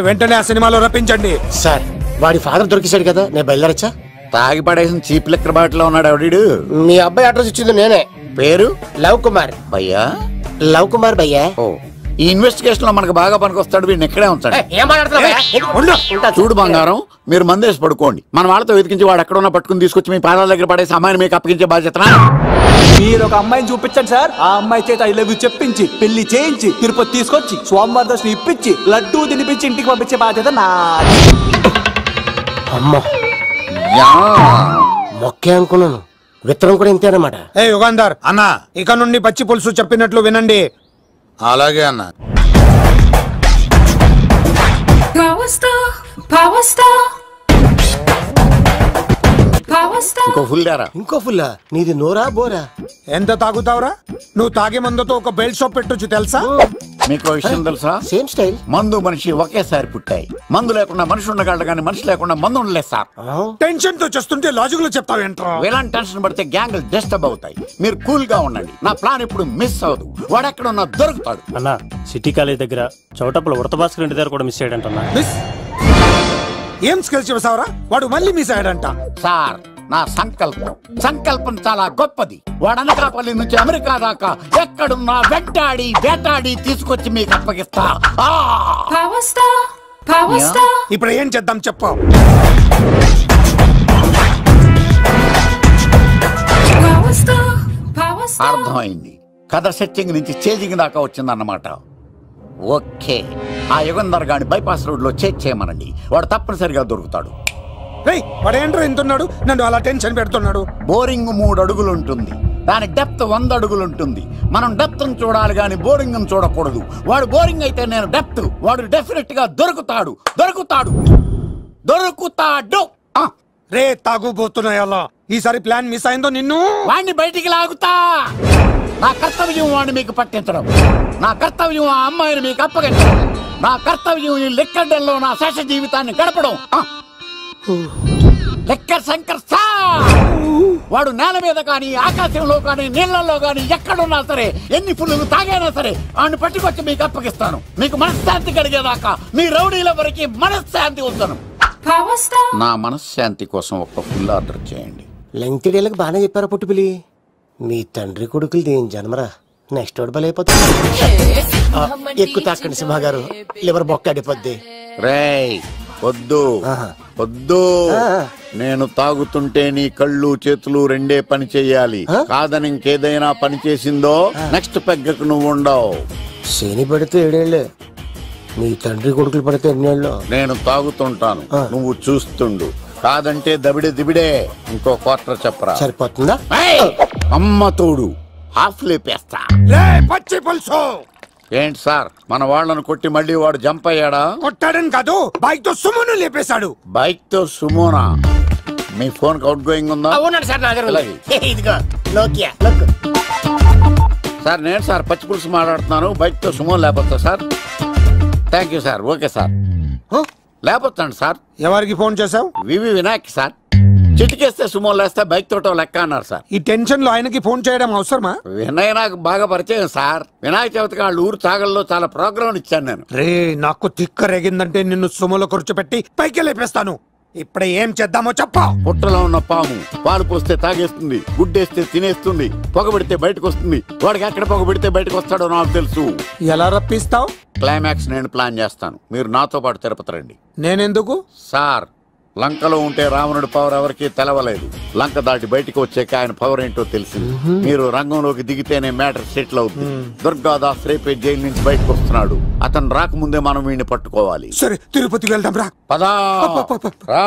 S18: వెంటనే ఆ సినిమాలో రప్పించండి.
S12: సార్ వాడి ఫాదర్ దొరికేశాడు కదా, నేను బయలుదేరచ్చా?
S13: తాగి పడేసిన చీప్ లెక్కర్ బాటిలో ఉన్నాడు ఎవడీడు?
S12: మీ అబ్బాయి అడ్రస్ ఇచ్చింది నేనే.
S13: పేరు
S12: లవ్ కుమార్
S13: భయ్యా.
S12: లవ్ కుమార్ భయ్యా.
S13: ఈ ఇన్వెస్టిగేషన్ లో మనకు బాగా పనికొస్తాడు, వీడిని ఎక్కడే ఉంచండి. చూడు బంగారం, మీరు మందేసి పడుకోండి. మన వాళ్ళతో వెతికించి వాడు ఎక్కడ ఉన్నా పట్టుకుని తీసుకొచ్చి మీ పాదాల దగ్గర పడేసి అమ్మాయిని మీకు అప్పగించే బాధ్యత.
S1: మీరు ఒక అమ్మాయిని చూపించండి సార్. ఆ అమ్మాయి చేత ఐ లవ్ యూ చెప్పించి పెళ్లి చేయించి తిరుపతి తీసుకొచ్చి స్వామివారి దర్శనం ఇప్పించి లడ్డూ తినిపించి ఇంటికి పంపించే బాధ్యత నాది.
S12: అమ్మా మొక్కే అనుకున్నాను, విత్తనం కూడా ఇంతేనమాట.
S18: యుగంధర్ అన్న, ఇక నుండి పచ్చి పులుసు చెప్పినట్లు వినండి. అలాగే అన్న.
S13: ఇంకో ఫుల్ దారా.
S12: ఇంకో ఫుల్లా? నీది నోరా బోరా?
S18: ఎంత తాగుతావురా? నువ్వు తాగే మందుతో ఒక బెల్ట్ షాప్ పెట్టొచ్చు తెలుసా?
S13: మీకు విషయం తెలుసా?
S12: Same style.
S13: మందు మనిషి ఒకేసారి పుట్టాయి. మందు లేకుండా మనిషి ఉండగలడు కానీ మనిషి లేకుండా మందు ఉండలేదు సార్.
S18: టెన్షన్ తో చేస్తుంటే లాజిక్ లో చెప్తావేంట్రా?
S13: ఎలాంటి టెన్షన్ పడితే గ్యాంగ్ డిస్టర్బ్ అవుతాయి. మీరు కూల్ గా ఉండండి. నా ప్లాన్ ఇప్పుడు మిస్ అవ్వదు. వాడెక్కడ ఉన్నా దొరుకుతాడు.
S19: అన్నా సిటీ కాలేజ్ దగ్గర చౌటప్పుల ఉడత భాస్కర్ ఇంటి దగ్గర కూడా మిస్ అయ్యాడంటన్నా.
S18: ఏం స్కిల్స్ చూసావరా? వాడు మళ్ళీ మిస్ అయ్యాడంట.
S13: సార్ నా సంకల్పం చాలా గొప్పది. వాడు అనకాపల్లి నుంచి అమెరికా దాకా ఎక్కడున్నా వెంటాడి వేటాడి తీసుకొచ్చి మీకు అప్పగిస్తా.
S18: ఇప్పుడు ఏం చేద్దాం చెప్పు.
S13: అర్థమైంది. కథ సెట్టింగ్ నుంచి చేజింగ్ దాకా వచ్చిందన్నమాట. ఓకే, ఆ యుగంధర్ గాని బైపాస్ రోడ్ లో చేజ్ చేయమనండి. వాడు తప్పనిసరిగా దొరుకుతాడు.
S18: వాడేంట్రా ఇంతున్నాడు, నన్ను అలా టెన్షన్ పెడుతున్నాడు.
S13: బోరింగ్ 3 అడుగులు ఉంటుంది, దాని డెప్త్ 100 అడుగులు ఉంటుంది. మనం డెప్త్ చూడాలి గాని బోరింగ్ చూడకూడదు. వాడు బోరింగ్ అయితే నేను డెప్త్. వాడు డెఫినెట్ గా దొరుకుతాడు.
S18: రే తాగుబోతున్నాయల్లా, ఈసారి ప్లాన్ మిస్ అయిందో నిన్ను
S13: వాడిని బయటికి లాగుతా. నా కర్తవ్యం వాడిని మీకు పట్టించడం. నా కర్తవ్యం ఆ అమ్మాయిని మీకు అప్పగించడం. నా కర్తవ్యం ఈ లెక్కడ్డల్లో నా శేష జీవితాన్ని గడపడం. లెక్కర్ శంకర్ సార్, వాడు నేల మీద కానీ ఆకాశంలో కానీ నీళ్లలో కానీ ఎక్కడున్నా సరే, ఎన్ని ఫుల్లు తాగైనా సరే వాడిని పట్టుకొచ్చి మీకు అప్పగిస్తాను. మీకు మనశ్శాంతి కలిగేదాకా మీ రౌడీల వరకు మనశ్శాంతి వస్తాను. నా మనశ్శాంతి కోసం ఒక ఫుల్ ఆర్డర్ చేయండి.
S12: లెంగ్త్ డేలకు బాగానే చెప్పారా పుట్టుపిలి? మీ తండ్రి కొడుకులు దేని జన్మరా, నెక్స్ట్ వాడు బలైపోతుంది. ఎక్కువ తాకండి సింహ గారు, లివర్ బొక్క అడిపోద్ది.
S13: రేయ్ వద్దు వద్దు, నేను తాగుతుంటే నీ కళ్ళు చేతులు రెండే పని చెయ్యాలి. కాదని ఇంకేదైనా పని చేసిందో నెక్స్ట్ పెగ్గకు నువ్వు ఉండవు.
S12: శని పడితే 7 ఏళ్ళే, మీ తండ్రి కొడుకులు పడితే 8 ఏళ్ళు.
S13: నేను తాగుతుంటాను, నువ్వు చూస్తుండు. కాదంటే దబిడే దిబిడే. ఇంకో క్వార్టర్ చెప్పరా?
S12: సరిపోతుందా?
S13: అమ్మ తోడు హాఫ్ లేపేస్తా.
S18: పచ్చి పులుసు.
S13: ఏంటి సార్, మన వాళ్ళను కొట్టి మళ్ళీ వాడు జంప్ అయ్యాడా?
S18: కొట్టాడని కాదు, బైక్ తో సుమోను లేపేశాడు.
S13: బైక్ తో సుమోనా? మీ ఫోన్ అవుట్ గోయింగ్ ఉందా? సార్ నేను సార్ పచ్చి పులుసు మాట్లాడుతున్నాను. బైక్ తో సుమో లేకపోతా sir? Thank you sir. Okay sir. లేకపోతాండి సార్.
S18: ఎవరికి ఫోన్ చేసావు?
S13: VV Vinayak sir. చిటికేస్తే సుమో లేస్తే బైక్ తోటో లెక్క అన్నారు సార్.
S18: ఈ టెన్షన్ లో ఆయనకి ఫోన్ చేయడం అవసరమా?
S13: వినయ్ నాకు బాగా పరిచయం సార్. వినాయక చవితికి వాళ్ళ ఊరు చాగల్లో చాలా ప్రోగ్రాం ఇచ్చాను నేను.
S18: రే నాకు తిక్క రేగిందంటే నిన్ను సుమోలో కూర్చోపెట్టి పైకి లేపేస్తాను. ఇప్పుడే ఏం చేద్దామో చెప్పా.
S13: పుట్టలో ఉన్న పాము పాలు పోస్తే తాగేస్తుంది, గుడ్డేస్తే తినేస్తుంది, పొగబెడితే బయటకు వస్తుంది. వాడికి ఎక్కడ పొగబెడితే బయటకు వస్తాడో నాకు తెలుసు.
S18: ఎలా రప్పిస్తావు?
S13: క్లైమాక్స్ నేను ప్లాన్ చేస్తాను. మీరు నాతో పాటు తిరుపతి రండి.
S18: నేనెందుకు?
S13: సార్, లంకలో ఉంటే రావణుడి పవర్ ఎవరికి తెలవలేదు. లంక దాటి బయటకు వచ్చాక ఆయన పవర్ ఏంటో తెలిసింది. మీరు రంగంలోకి దిగితేనే మ్యాటర్ సెటిల్ అవుతుంది. దుర్గాదాస్ రేపే జైలు నుంచి బయటకు వస్తున్నాడు. అతను రాకముందే మనం వీడిని పట్టుకోవాలి.
S18: సరే, తిరుపతికి వెళ్దాం రా.
S13: పదా రా.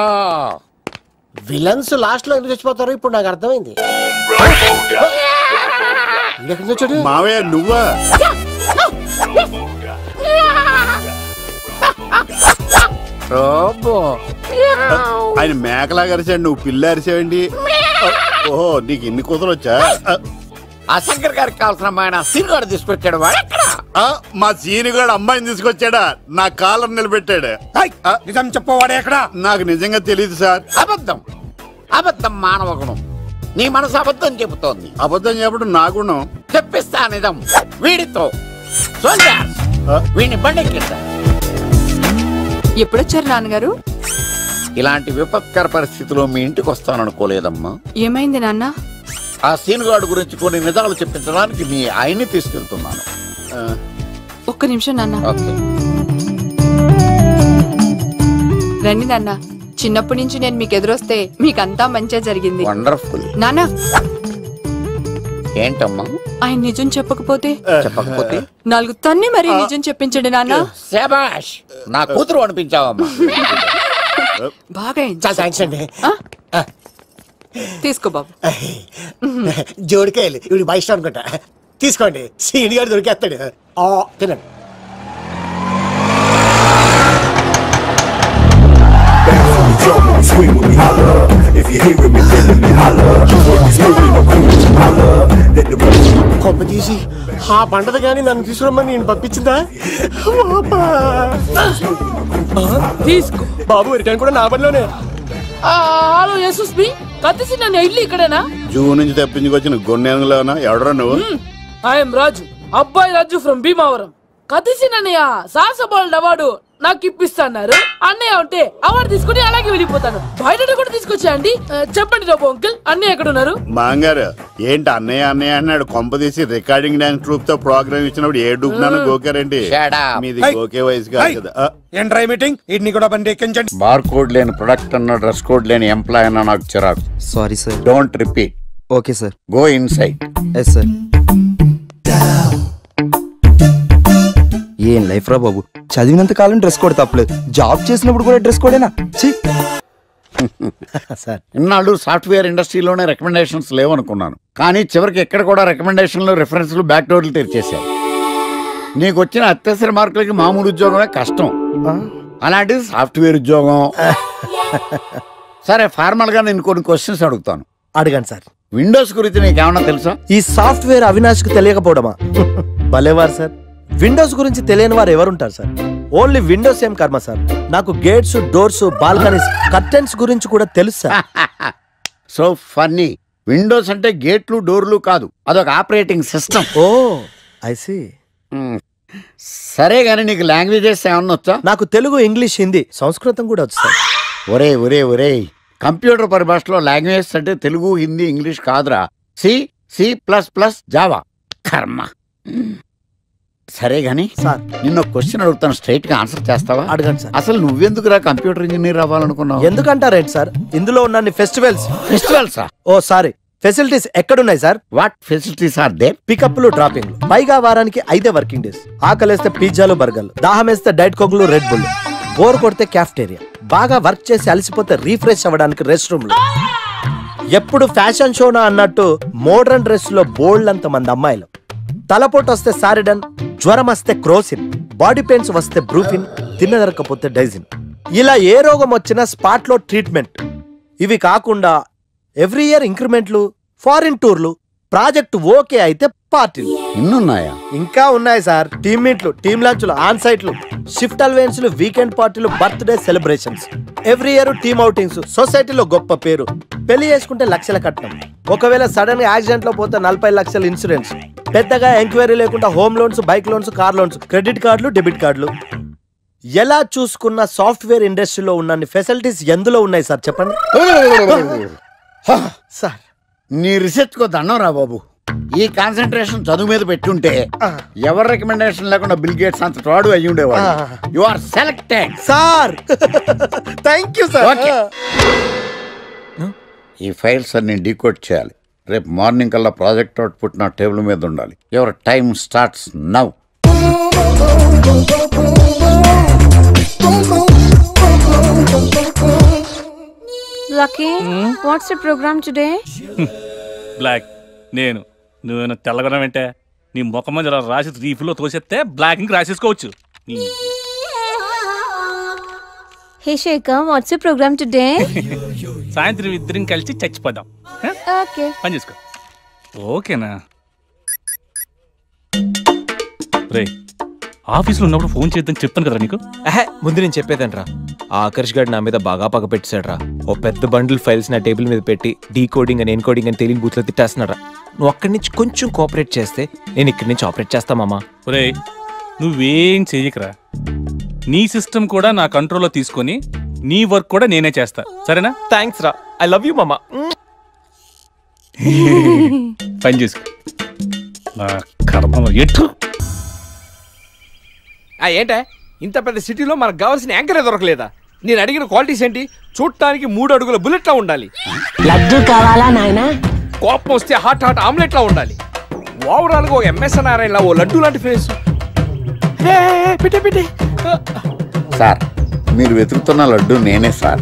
S12: విలన్స్ లాస్ట్ లో ఎందుకు చచ్చిపోతారు ఇప్పుడు నాకు అర్థమైంది.
S13: మావయ్య నువ్వా? ఆయన మేకలాగా అరిచాడు, నువ్వు పిల్ల అరిచావండి. ఓహో, నీకు ఇన్ని కూతురు వచ్చా? ఆ శంకర్ గారికి కావాల్సిన అమ్మాయి సీనుగాడు తీసుకొచ్చాడు. మా సీనుగాడు అమ్మాయిని తీసుకొచ్చాడా? నా కాలర్ నిలబెట్టాడు.
S18: నిజం చెప్పవాడే ఎక్కడ?
S13: నాకు నిజంగా తెలియదు సార్. అబద్ధం, అబద్ధం మానవ గుణం. నీ మనసు అబద్ధం చెబుతోంది. అబద్ధం చెప్పడం నా గుణం. చెప్పిస్తా నిజం. వీడితో వీడిని బండెక్కిస్తా.
S6: ఎప్పుడొచ్చారు నాన్నగారు?
S13: ఇలాంటి విపత్కర పరిస్థితిలో మీ ఇంటికి వస్తాననుకోలేదమ్మా.
S6: ఏమైంది నాన్న?
S13: ఆ సీనుగాడు గురించి కొన్ని నిజాలు చెప్పించడానికి మీ ఆయన్ని తీసుకెళ్తున్నాను.
S6: ఒక్క నిమిషం నాన్న. రండి నాన్న. చిన్నప్పటి నుంచి నేను మీకు ఎదురొస్తే మీకంతా మంచిగా జరిగింది.
S13: వండర్ఫుల్.
S6: నాన్న,
S13: ఏంటమ్మా?
S6: ఆయన నిజం చెప్పకపోతే 4 తన్ని మరీ నిజం చెప్పించండి నాన్న.
S13: శభాష్, నా కూతురు అనిపించావమ్మా.
S6: బాగా తీసుకో బాబు.
S12: జోడికాయలు ఇవి బాగా ఇష్టం అనుకుంటా. తీసుకోండి, సీని గారు దొరికేస్తాడు. తినండి. కొమ్మ తీసి ఆ పంటది కానీ నన్ను తీసుకురమ్మని నేను పంపించిందా?
S15: తీసుకో
S12: బాబు, రిటర్న్ కూడా నా పనిలోనే.
S15: హలో యశస్వి, కత్తిసి నన్ను ఇల్లు ఇక్కడేనా?
S13: జూ నుంచి తప్పించుకొచ్చిన గొన్నెలోనా? ఎవడరా నువ్వు?
S15: ఐఎమ్ రాజు, అబ్బాయి రాజు ఫ్రమ్ భీమావరం. కత్తిసి నన్నయ్య సాహసబాలుడు అవార్డు నాకు ఇప్పిస్తాన్నారు. అన్నయ్య ఉంటే అవార్డు తీసుకుని అలాగే వెళ్ళిపోతాను. బయట కూడా తీసుకొచ్చాయండి. చెప్పండి రాబు అంకుల్, అన్నయ్య ఎక్కడ ఉన్నారు?
S13: మాంగారు ఏంటి అన్నయ్య అన్నయ్య అన్నాడు? కొంప తీసి రికార్డింగ్ డాన్స్ ట్రూప్ తో ప్రోగ్రామ్ ఇచ్చినప్పుడు ఏ డూబ్నాను గోకారండి. మీది గోకే వయసు కాదు కదా.
S18: ఏంట్రై మీటింగ్? ఇడ్ని కూడా బండి ఎక్కించండి.
S13: బార్ కోడ్ లేని ప్రొడక్ట్ అన్న, డ్రెస్ కోడ్ లేని ఎంప్లాయ్ అన్న నాకు చిరాకు.
S20: Sorry sir.
S13: Don't repeat.
S20: Okay sir.
S13: Go inside.
S20: Yes sir. ఏం లైఫ్ రా బాబు, చదివినంత కాలం డ్రెస్ కోడ్ తప్పలేదు, జాబ్ చేసినప్పుడు కూడా డ్రెస్ కోడేనా?
S13: సార్, ఇన్నాళ్ళు సాఫ్ట్వేర్ ఇండస్ట్రీలోనే రికమెండేషన్స్ లేవనుకున్నాను, కానీ చివరికి ఎక్కడ కూడా రికమెండేషన్లు, రిఫరెన్స్లు, బ్యాక్ డోర్లు తెరిచేశారు. నీకు వచ్చిన అత్యవసర మార్కులకి మామూలు ఉద్యోగమే కష్టం, అలాంటిది సాఫ్ట్వేర్ ఉద్యోగం. సరే, ఫార్మల్ గా నేను కొన్ని క్వశ్చన్స్ అడుగుతాను.
S20: అడగండి సార్.
S13: విండోస్ గురించి నీకేమన్నా తెలుసా?
S20: ఈ సాఫ్ట్వేర్ అవినాష్ కు తెలియకపోవడమా? భలేవారు సార్. విండోస్ గురించి తెలియని వారు ఎవరుంటారు సార్? ఓన్లీ విండోస్ ఏం కర్మ సార్, నాకు గేట్స్, డోర్స్, బాల్కనీస్, కర్టెన్స్ గురించి కూడా తెలుసు సార్.
S13: So funny. విండోస్ అంటే గేట్లు, డోర్లు కాదు, అదొక operating system.
S20: Oh I see.
S13: సరే గానీ నీకు లాంగ్వేజెస్ ఏమన్నా వచ్చా?
S20: నాకు తెలుగు, ఇంగ్లీష్, హిందీ, సంస్కృతం కూడా వచ్చు సార్.
S13: ఒరే ఒరే ఒరే, కంప్యూటర్ పరిభాషలో లాంగ్వేజెస్ అంటే తెలుగు, హిందీ, ఇంగ్లీష్ కాదురా. C, C plus plus, Java. కర్మ. సరే గాని
S20: సార్,
S13: నిన్న క్వశ్చన్ అడుగుతాను, స్ట్రైట్ గా ఆన్సర్ చేస్తావా?
S20: అడగండి సార్.
S13: అసలు నువ్వెందుకురా కంప్యూటర్ ఇంజనీర్ అవ్వాలనుకున్నావు?
S20: ఎందుకంటారేంటి సార్, ఇందులో ఉన్న ఫెస్టివల్స్. ఓ సారీ, ఫెసిలిటీస్ ఎక్కడున్నాయి sir?
S13: What facilities are there?
S20: పికప్లు, డ్రాపింగ్లు, పైగా వారానికి 5 వర్కింగ్ డేస్. ఆకలేస్తే పిజ్జాలు, బర్గర్లు, దాహం వేస్తే డైట్ కోక్లు, రెడ్ బుల్, బోర్ కొడితే క్యాఫ్టేరియా, బాగా వర్క్ చేసి అలసిపోతే రీఫ్రెష్ అవ్వడానికి రెస్ట్ రూమ్లు. ఎప్పుడు ఫ్యాషన్ షోనా అన్నట్టు మోడర్న్ డ్రెస్ లో బోల్డ్ అంత మంది అమ్మాయిలు. తలపోటు వస్తే సారిడన్, జ్వరం వస్తే క్రోసిన్, బాడీ పెయిన్స్ వస్తే బ్రూఫిన్, తిన్నదరకపోతే డైజిన్. ఇలా ఏ రోగం వచ్చినా స్పాట్ లో ట్రీట్మెంట్. ఇవి కాకుండా ఎవ్రీ ఇయర్ ఇంక్రిమెంట్లు, ఫారిన్ టూర్లు, ప్రాజెక్ట్ ఓకే అయితే పార్టీలు.
S13: ఇన్నున్నాయా?
S20: ఇంకా ఉన్నాయి సార్. టీమ్ మీట్లు, టీమ్ లంచ్లు, ఆన్ సైట్లు, షిఫ్ట్ అలవెన్స్లు, వీకెండ్ పార్టీలు, birthday celebrations, every year team outings, సొసైటీలో గొప్ప పేరు. పెళ్లి చేసుకుంటే లక్షల కట్నం, ఒకవేళ సడన్ గా యాక్సిడెంట్ లో పోతే 40 లక్షల ఇన్సూరెన్స్, పెద్దగా ఎంక్వైరీ లేకుండా home loans, bike loans, car loans, credit కార్డులు, డెబిట్ కార్డులు. ఎలా చూసుకున్న సాఫ్ట్వేర్ ఇండస్ట్రీలో ఉన్న ఫెసిలిటీస్ ఎందులో ఉన్నాయి సార్ చెప్పండి.
S13: సార్ నీ రీసెర్చ్ కో దండం రా బాబు. ఈ కాన్సన్ట్రేషన్ చదువు మీద పెట్టుంటే ఎవరి రికమెండేషన్ లేకుండా బిల్ గేట్స్ అంత తోడు అయ్యి ఉండేవాడు. You are selected
S20: sir. Thank you sir.
S13: ఈ ఫైల్స్ అన్ని డీకోడ్ చేయాలి. రేపు మార్నింగ్ కల్లా ప్రాజెక్ట్ అవుట్పుట్ నా టేబుల్ మీద ఉండాలి. Your time starts now.
S21: Lucky, what's the program today?
S22: Block. నేను నువ్వేనా తెల్లగొనం అంటే నీ ముఖం మీద ఇలా రాసి రీఫ్లో తోసేస్తే బ్లాక్ ఇంక రాసేసుకోవచ్చు.
S21: Hey Shekhar, what's the program today?
S22: సాయంత్రం ఇద్దరం కలిసి చచ్చిపోదాం.
S21: Okay.
S22: పని చేసుకో. ఓకేనా? రే ఆఫీస్లో ఉన్నప్పుడు ఫోన్ చేద్దాం చెప్తాను కదా నీకు.
S23: ముందు నేను చెప్పేదనరా, ఆ ఆకర్ష్ గారు నా మీద బాగా పగ పెట్టాడు రా. ఓ పెద్ద బండిల్ ఫైల్స్ నా టేబుల్ మీద పెట్టి డీకోడింగ్ అని ఎన్కోడింగ్ అని తెలియని బూత్లో తిట్టేస్తున్నారా. నువ్వు అక్కడి నుంచి కొంచెం కోఆపరేట్ చేస్తే నేను ఇక్కడి నుంచి ఆపరేట్ చేస్తామమ్మా.
S22: రే నువ్వేం చెయ్యకరా. నీ సిస్టమ్ కూడా నా కంట్రోల్లో తీసుకొని నీ వర్క్ కూడా నేనే చేస్తా, సరేనా?
S23: థ్యాంక్స్ రా. ఐ లవ్ యూ మామా.
S22: పని చేసుకో. నా కర్మ ఎటు.
S24: ఏంటే ఇంత పెద్ద సిటీలో మనకు కావాల్సిన యాంకరే దొరకలేదా? నేను అడిగిన క్వాలిటీస్ ఏంటి? చూడటానికి 3 అడుగుల బుల్లెట్ లా ఉండాలి.
S25: లడ్డు కావాలా నాయనా?
S24: కోపం వస్తే హాట్ ఆమ్లెట్ లా ఉండాలి. ఓవరాల్ గా ఒక ఎంఎస్ఎన్ నారాయణ ఓ లడ్డు లాంటి ఫేస్.
S13: సార్ మీరు వెతుకుతున్న లడ్డు నేనే sir.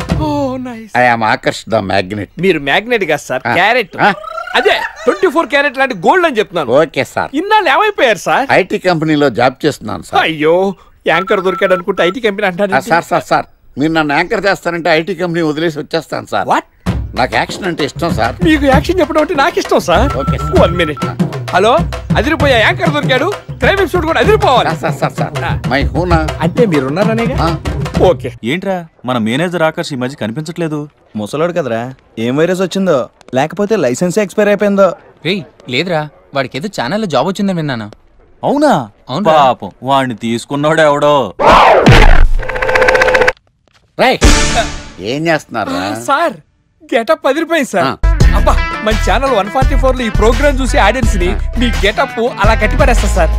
S13: I am Akarsh the magnet.
S24: మీరు మ్యాగ్నెట్ కాదు సార్, క్యారెట్. అదే 24 క్యారెట్ లాంటి గోల్డ్ అని చెప్తున్నాను.
S13: Okay sir.
S24: ఇన్నాళ్ళు ఏమైపోయారు సార్?
S13: ఐటీ కంపెనీలో జాబ్ చేస్తున్నాను సార్.
S24: అయ్యో యాంకర్ దొరికాడు అనుకుంటే ఐటీ కంపెనీ అంటారు
S13: సార్. సార్ సార్ మీరు నన్ను యాంకర్ చేస్తారంటే ఐటీ కంపెనీ వదిలేసి వచ్చేస్తాను సార్. నాకు యాక్షన్ అంటే ఇష్టం సార్.
S24: మీకు యాక్షన్ చెప్పడం అంటే నాకు ఇష్టం సార్. 1 మినిట్. హలో, అదిరిపోయా యాంకర్ దొరికాడు. క్రైమ్ ఎపిసోడ్ కూడా అదిరిపోవాలి.
S13: మై హూనా
S24: అంటే మీరున్నారనేగా. ఓకే.
S26: ఏంట్రా మన మేనేజర్ ఆకర్ష్ ఈ మధ్య కనిపించట్లేదు?
S23: ముసలోడు కదరా, ఏం వైరస్ వచ్చిందో లేకపోతే లైసెన్స్ ఎక్స్పైర్ అయిపోయిందో.
S27: లేదురా, వాడికి ఏదో ఛానల్లో జాబ్ వచ్చిందని విన్నాను.
S26: అవునా? పాపం వాడిని తీసుకున్నాడు ఎవడో.
S13: ఏం చేస్తున్నారు
S24: సార్? గెటప్ అదిరిపోయింది సార్. అబ్బా మన ఛానల్ 144 లో ఈ ప్రోగ్రామ్ చూసి ఆడియన్స్ ని మీ గెటప్ అలా కట్టిపడేస్తా సార్.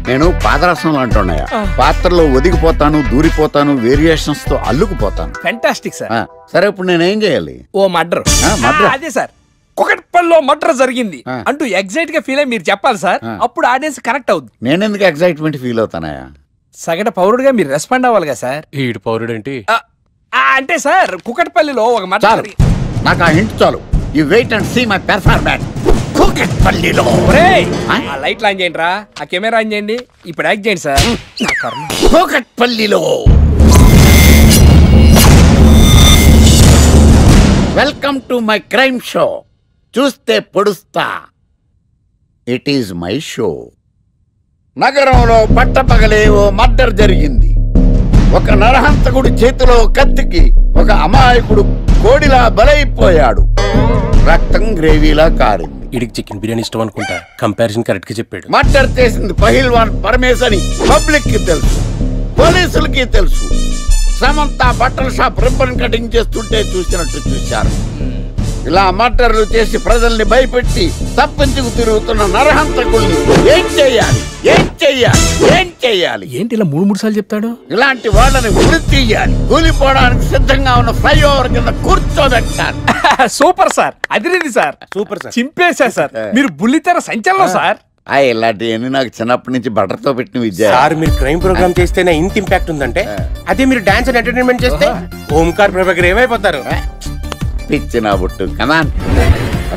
S13: నేను పాదరసంలో అంటున్నాయా, పాత్రలో ఒదిగిపోతాను, దూరిపోతాను, వేరియేషన్స్ తో అల్లుకుపోతాను.
S24: Fantastic sir.
S13: సరే ఇప్పుడు నేనేం చేయాలి?
S24: ఓ మర్డర్. అదే సార్, కుకట్పల్లిలో మర్డర్ జరిగింది అంటూ ఎగ్జైట్ గా ఫీల్ అయ్యి మీరు చెప్పాలి సార్. అప్పుడు ఆడియన్స్ కనెక్ట్ అవుద్ది.
S13: నేనెందుకు ఎగ్జైట్మెంట్ ఫీల్ అవుతానయా?
S24: సగటు పౌరుడుగా మీరు రెస్పాండ్ అవ్వాలి కదా సార్.
S10: ఈడు పౌరుడు ఏంటి
S24: అంటే సార్ కుకట్పల్లిలో ఒక మర్డర్.
S13: నాకు ఆ హింట్ చాలు. You wait and see my performance. కుకట్పల్లిలో
S24: ఆ లైట్ ఆన్ చేయండి రా, ఆ కెమెరా ఆన్ చేయండి. ఇప్పుడు యాక్ట్ చేయండి సార్.
S13: కుకట్పల్లిలో welcome to my crime show. చూస్తే పొడుస్తా. It is my show. నగరంలో పట్టపగలే ఓ మర్డర్ జరిగింది. ఒక నరహంతకుడి చేతిలో కత్తికి ఒక అమాయకుడు కోడిలా బలైపోయాడు. రక్తం గ్రేవీలా కారింది.
S10: ఇడికి చికెన్ బిర్యానీ ఇష్టం అనుకుంటా. కంపారిజన్ కరెక్ట్ గా చెప్పాడు.
S13: మర్డర్ చేసింది పహిల్వాన్ పరమేశ్ అని పబ్లిక్ కి తెలుసు, పోలీసులకి తెలుసు. సమంత బట్టల షాప్ రిబ్బన్ కటింగ్ చేస్తుంటే చూసినట్టు చూశారు. ఇలా మర్డర్లు చేసి ప్రజల్ని భయపెట్టి తప్పించుకు తిరుగుతున్న నరహంతకుల్ని ఏం చెయ్యాలి? ఏం చెయ్యాలి? ఏం చెయ్యాలి?
S24: ఏంటి ఇలా 3 సార్లు చెప్తాడు?
S13: ఇలాంటి వాళ్ళని వృత్తి తీయాలి. కూలిపోవడానికి సిద్ధంగా ఉన్న ఫ్లైఓవర్ కింద కూర్చోబెట్టాలి.
S24: సూపర్ సార్, అదిరింది సార్.
S13: సూపర్ సార్,
S24: చింపేశా సార్. మీరు బుల్లితెర సంచలనం సార్.
S13: ఇలాంటివన్నీ నాకు చిన్నప్పటి నుంచి బట్టర్తో పెట్టిన విద్య
S10: సార్. మీరు క్రైమ్ ప్రోగ్రామ్ చేస్తేనే ఇంత ఇంపాక్ట్ ఉందంటే, అదే మీరు డాన్స్ అండ్ ఎంటర్టైన్మెంట్ చేస్తే ఓంకార్ ప్రభాకర్ ఏమైపోతారు?
S13: పిచ్చి నా బుట్టు కమాన్.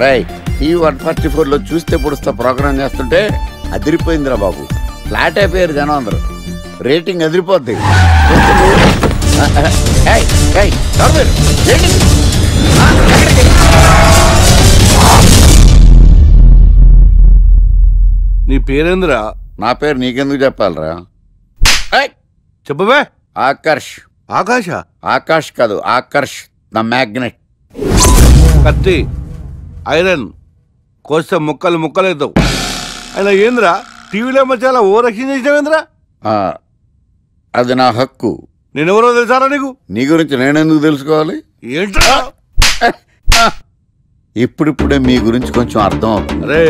S13: రైట్, ఈ 144 లో చూస్తే పొడుస్తా ప్రోగ్రామ్ చేస్తుంటే అదిరిపోయిందిరా బాబు. ఫ్లాట్ అయిపోయారు జనం అందరూ. రేటింగ్ అదిరిపోద్ది.
S3: నీ పేరేంద్రా?
S13: నా పేరు నీకెందుకు చెప్పాలరా?
S3: చెప్పవే.
S13: ఆకర్ష్.
S3: ఆకాశ?
S13: ఆకాష్ కాదు, ఆకర్ష్ ద మ్యాగ్నెట్.
S3: కత్తి, ఐరన్ కోస్తే ముక్కలు ముక్కలేద్దావు. అయినా ఏంద్రా టీవీలో మధ్య ఓ రక్షణ చేసినావేంద్రా?
S13: అది నా హక్కు.
S3: నేనెవరో తెలుసారా నీకు?
S13: నీ గురించి నేనెందుకు తెలుసుకోవాలి?
S3: ఏంట్రా?
S13: ఇప్పుడిప్పుడే మీ గురించి కొంచెం అర్థం అవుతుంది.
S3: అరే,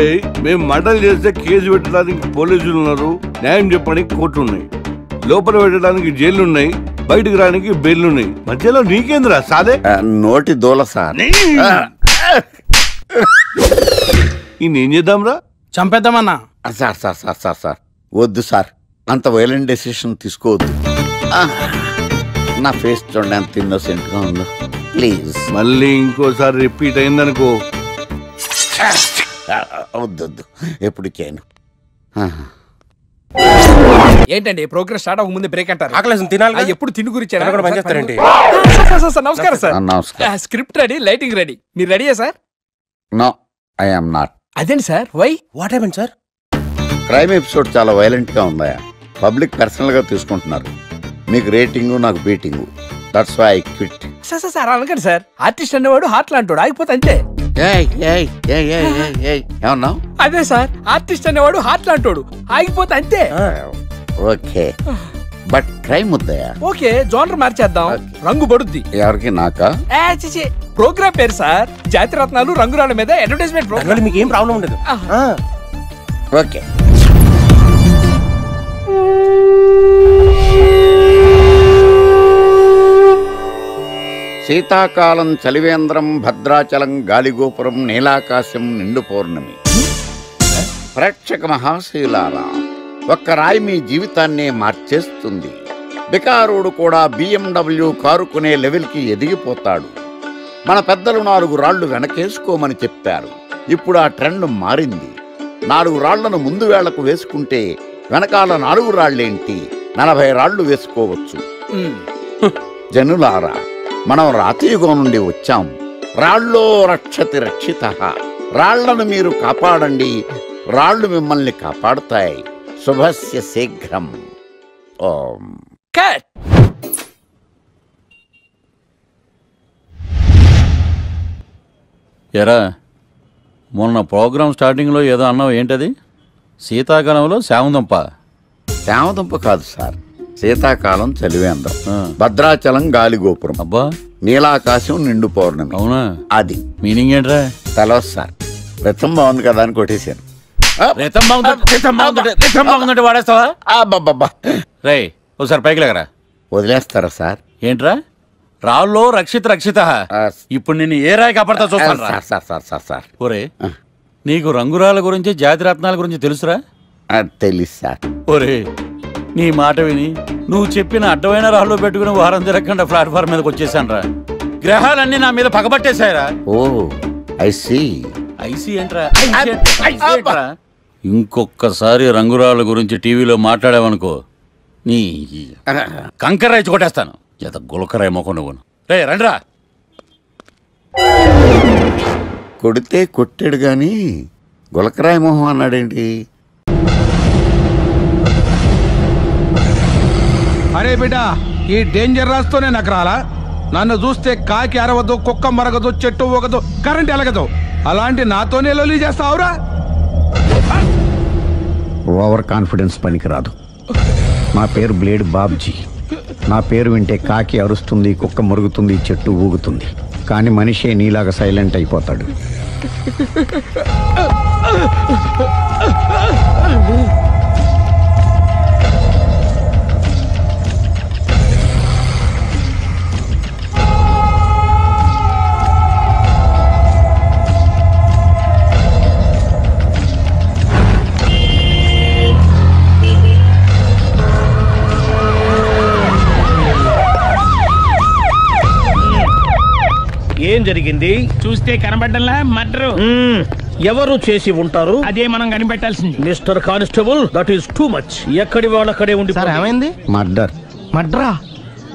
S3: మేము మర్డర్ చేస్తే కేసు పెట్టడానికి పోలీసులు ఉన్నారు, న్యాయం చెప్పడానికి కోర్టులు ఉన్నాయి, లోపల పెట్టడానికి జైలు ఉన్నాయి, బయటకు రానికి బెయిల్ ఉన్నాయి. మధ్యలో నీకేంద్రా సాదే?
S13: నోటి దూల సార్.
S3: ఏం చేద్దాంరా?
S24: చంపేద్దామన్నా.
S13: Sir sir sir sir sir వద్దు సార్, అంత వైలెంట్ డెసిషన్ తీసుకోవద్దు. నా ఫేస్ చూడండి ఎంత ఇన్నోసెంట్ గా ఉందో. ప్లీజ్
S3: మళ్ళీ ఇంకోసారి రిపీట్ అయిందనుకో.
S13: వద్దొద్దు, ఎప్పుడు చేయను.
S24: ఏంటండి ప్రోగ్రెస్ స్టార్ట్ అవ్వక ముందే బ్రేక్ అంటారు?
S10: ఆకలేసం తినాలి.
S24: ఎప్పుడు తిని గురించి
S10: పనిచేస్తారండి.
S24: నమస్కారం సార్.
S13: నమస్కారం.
S24: Script ready, lighting ready. మీరు రెడీయా sir?
S13: No, I am not.
S24: అదేంటి sir? Why?
S10: What happened sir?
S13: Crime episode చాలా వైలెంట్ గా ఉందా? పబ్లిక్ పర్సనల్ గా తీసుకుంటున్నారు. మీకు రేటింగ్, నాకు beating. That's why I quit.
S24: Sir అనకండి సార్. ఆర్టిస్ట్ అనేవాడు హార్ట్ లాంటాడు, ఆగిపోతే అంతే.
S13: ఏమన్నావు?
S24: అదే సార్, ఆర్టిస్ట్ అనేవాడు హార్ట్ లాంటాడు, ఆగిపోతే అంతే.
S13: ఓకే, బట్ క్రైమ్ వద్దయా?
S24: ఓకే, జోనర్ మార్చేద్దాం. రంగు పడుద్ది.
S13: ఎవరికి? నాకా?
S24: ప్రోగ్రామ్ పేరు సార్ జాతి రత్నాలు రంగురాళ్ళ మీద అడ్వర్టైజ్మెంట్ ప్రోగ్రామ్.
S10: మీకు ఏం ప్రాబ్లం ఉండదు.
S13: ఓకే. శీతాకాలం చలివేంద్రం, భద్రాచలం గాలిగోపురం, నీలాకాశం, నిండు పౌర్ణమి. ప్రేక్షక మహాశీలారా, ఒక్క రాయి మీ జీవితాన్నే మార్చేస్తుంది. బికారోడు కూడా BMW కారు కొనే లెవెల్కి ఎదిగిపోతాడు. మన పెద్దలు 4 రాళ్లు వెనకేసుకోమని చెప్పారు. ఇప్పుడు ఆ ట్రెండ్ మారింది. 4 రాళ్లను ముందు వేళ్లకు వేసుకుంటే వెనకాల 4 రాళ్లేంటి 40 రాళ్లు వేసుకోవచ్చు. జనులారా, మనం రాతియుగం నుండి వచ్చాం. రాళ్ళో రక్షతి రక్షితః. రాళ్లను మీరు కాపాడండి, రాళ్లు మిమ్మల్ని కాపాడుతాయి. శుభస్య శీఘ్రం. ఓం.
S24: కట్.
S26: ఎరా, మొన్న ప్రోగ్రామ్ స్టార్టింగ్లో ఏదో అన్నావు, ఏంటది? శీతాకాలంలో శామదుంప?
S13: శామదుంప కాదు సార్, శీతాకాలం చలివేంద్రం, భద్రాచలం గాలిగోపురం,
S26: అబ్బా,
S13: నీలాకాశం, నిండు పౌర్ణమి.
S26: అవునా?
S13: అది
S26: మీనింగ్ ఏంట్రా?
S13: తెలవదు సార్. రతం బాగుంది కదా అని కొట్టేశాను.
S26: వాడేస్తావా? రే, ఒకసారి పైకి లేకరా.
S13: వదిలేస్తారా సార్?
S26: ఏంట్రా? రాళ్ళో రక్షిత రక్షిత. ఇప్పుడు నిన్ను ఏ రాయి కాపాడతా చూస్తాను. ఒరే, నీకు రంగురాల గురించి జాతి రత్నాల గురించి తెలుసురా?
S13: తెలుసు సార్.
S26: ఒరే, నీ మాట విని నువ్వు చెప్పిన అడ్డమైన రాళ్ళు పెట్టుకుని వారం తిరగకుండా ప్లాట్ఫామ్ మీదకి వచ్చేసాను రా. గ్రహాలన్నీ నా మీద పగబట్టేశాయరా.
S13: ఓ, ఐ సీ.
S26: ఐసీ ఏంట్రా? ఇంకొకసారి రంగురాళ్ళ గురించి టీవీలో మాట్లాడావనుకో, నీ కంకర్రాయి కొట్టేస్తాను. ఎంత గులకరాయి మొక్క నువ్వు. రే రండిరా.
S13: కొడితే కొట్టాడు గాని గులకరాయి మొహం అన్నాడేంటి?
S2: అరే బిడ్డ, ఈ డేంజర్ రాస్తూనే నాకు రాలా? నన్ను చూస్తే కాకి అరవదు, కుక్క మరగదు, చెట్టు ఊగదు, కరెంట్ ఎలగదు. అలాంటి నాతోనే లొలి చేస్తావురా?
S4: ఓవర్ కాన్ఫిడెన్స్ పనికిరాదు. నా పేరు బ్లేడ్ బాబ్జీ. నా పేరు వింటే కాకి అరుస్తుంది, కుక్క మురుగుతుంది, చెట్టు ఊగుతుంది, కానీ మనిషే నీలాగా సైలెంట్ అయిపోతాడు.
S5: ఏం జరిగింది?
S7: చూస్తే కనబడ్డంలా మర్డరు.
S5: ఎవరు చేసి ఉంటారు?
S7: అదే మనం కనిపెట్టాల్సింది.
S5: Mister constable, that is too much. ఎక్కడి వాళ్ళక్కడే ఉండి.
S4: ఏమైంది? మర్డర్.
S5: మడ్రా?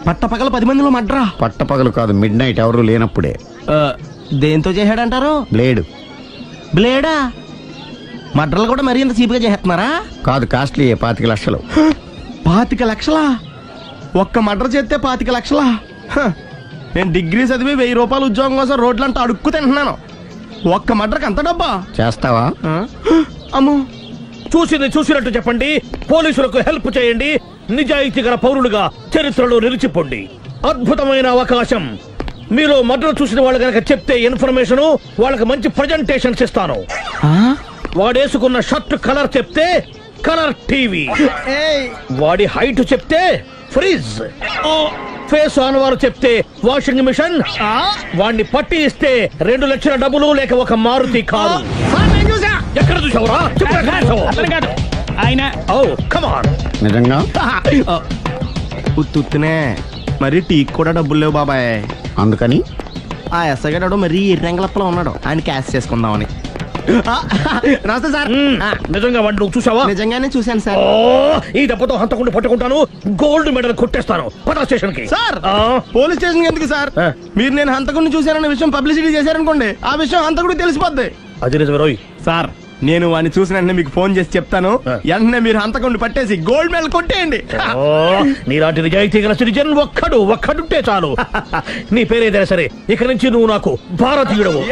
S5: పట్టపగల 10 మందిలో మడ్రా?
S4: పట్టపగలు కాదు, మిడ్ నైట్ ఎవరు లేనప్పుడే.
S5: దేంతో చేశాడంటారు?
S4: బ్లేడ్.
S5: బ్లేడా? మడ్రలు కూడా మరీ ఇంత చీప్గా చేస్తున్నారా?
S4: కాదు, కాస్ట్లీ. 25 లక్షలు.
S5: 25 లక్షలా?
S1: ఒక్క మర్డర్ చేస్తే 25 లక్షలా? నేను డిగ్రీ చదివి 1000 రూపాయలు ఉద్యోగం కోసం రోడ్లంతా అడుక్కు తింటున్నాను. ఒక్క మర్డర్కి అంత డబ్బా?
S4: చేస్తావా?
S1: అమ్మో,
S5: చూసింది చూసినట్టు చెప్పండి, పోలీసులకు హెల్ప్ చేయండి, నిజాయితీ గల పౌరులుగా చరిత్రలో నిలిచిపోండి. అద్భుతమైన అవకాశం. మీరు మర్డర్ చూసిన వాళ్ళు కనుక చెప్తే ఇన్ఫర్మేషన్, వాళ్ళకి మంచి ప్రజెంటేషన్స్ ఇస్తాను. వాడేసుకున్న షర్ట్ కలర్ చెప్తే కలర్ టీవీ, వాడి హైట్ చెప్తే ఫ్రిజ్, ఫేస్ ఆన్ వారు చెప్తే వాషింగ్ మిషన్, వాడిని పట్టి ఇస్తే 2 లక్షల డబ్బులు లేక ఒక మారుతి కారు. ఎక్కడ చూసావురా?
S7: ఆయన
S5: కమాన్.
S4: నిజంగా
S1: ఉత్తునే మరి టీకి కూడా డబ్బులు లేవు బాబాయ్.
S4: అందుకని
S1: ఆ ఎస్ఐ గారు మరీ ఎర్రంగలప్పలో ఉన్నాడు, ఆయన క్యాష్ చేసుకుందామని. నమస్తే సార్.
S5: నిజంగా వాడిని నువ్వు చూసావా?
S1: నిజంగానే చూశాను సార్.
S5: ఈ దెబ్బతో హంతకుండా పట్టుకుంటాను, గోల్డ్ మెడల్ కొట్టేస్తాను. పటా స్టేషన్ కి.
S1: సార్ పోలీస్ స్టేషన్ ఎందుకు సార్? మీరు నేను హంతకుడిని చూశానన్న విషయం పబ్లిసిటీ చేశారనుకోండి, ఆ విషయం హంతకుడికి తెలిసిపోద్ది.
S5: అది నిజమే రోయ్.
S1: సార్ నేను వాడిని చూసిన వెంటనే మీకు ఫోన్ చేసి చెప్తాను, వెంటనే మీరు హంతకుడిని పట్టేసి గోల్డ్ మెడల్ కొట్టేయండి.
S5: నీలాంటి నిజాయితీ గల సిటిజన్ ఒక్కడుంటే చాలు. నీ పేరేదైనా సరే, ఇక నుంచి నువ్వు నాకు భారతీయుడవు,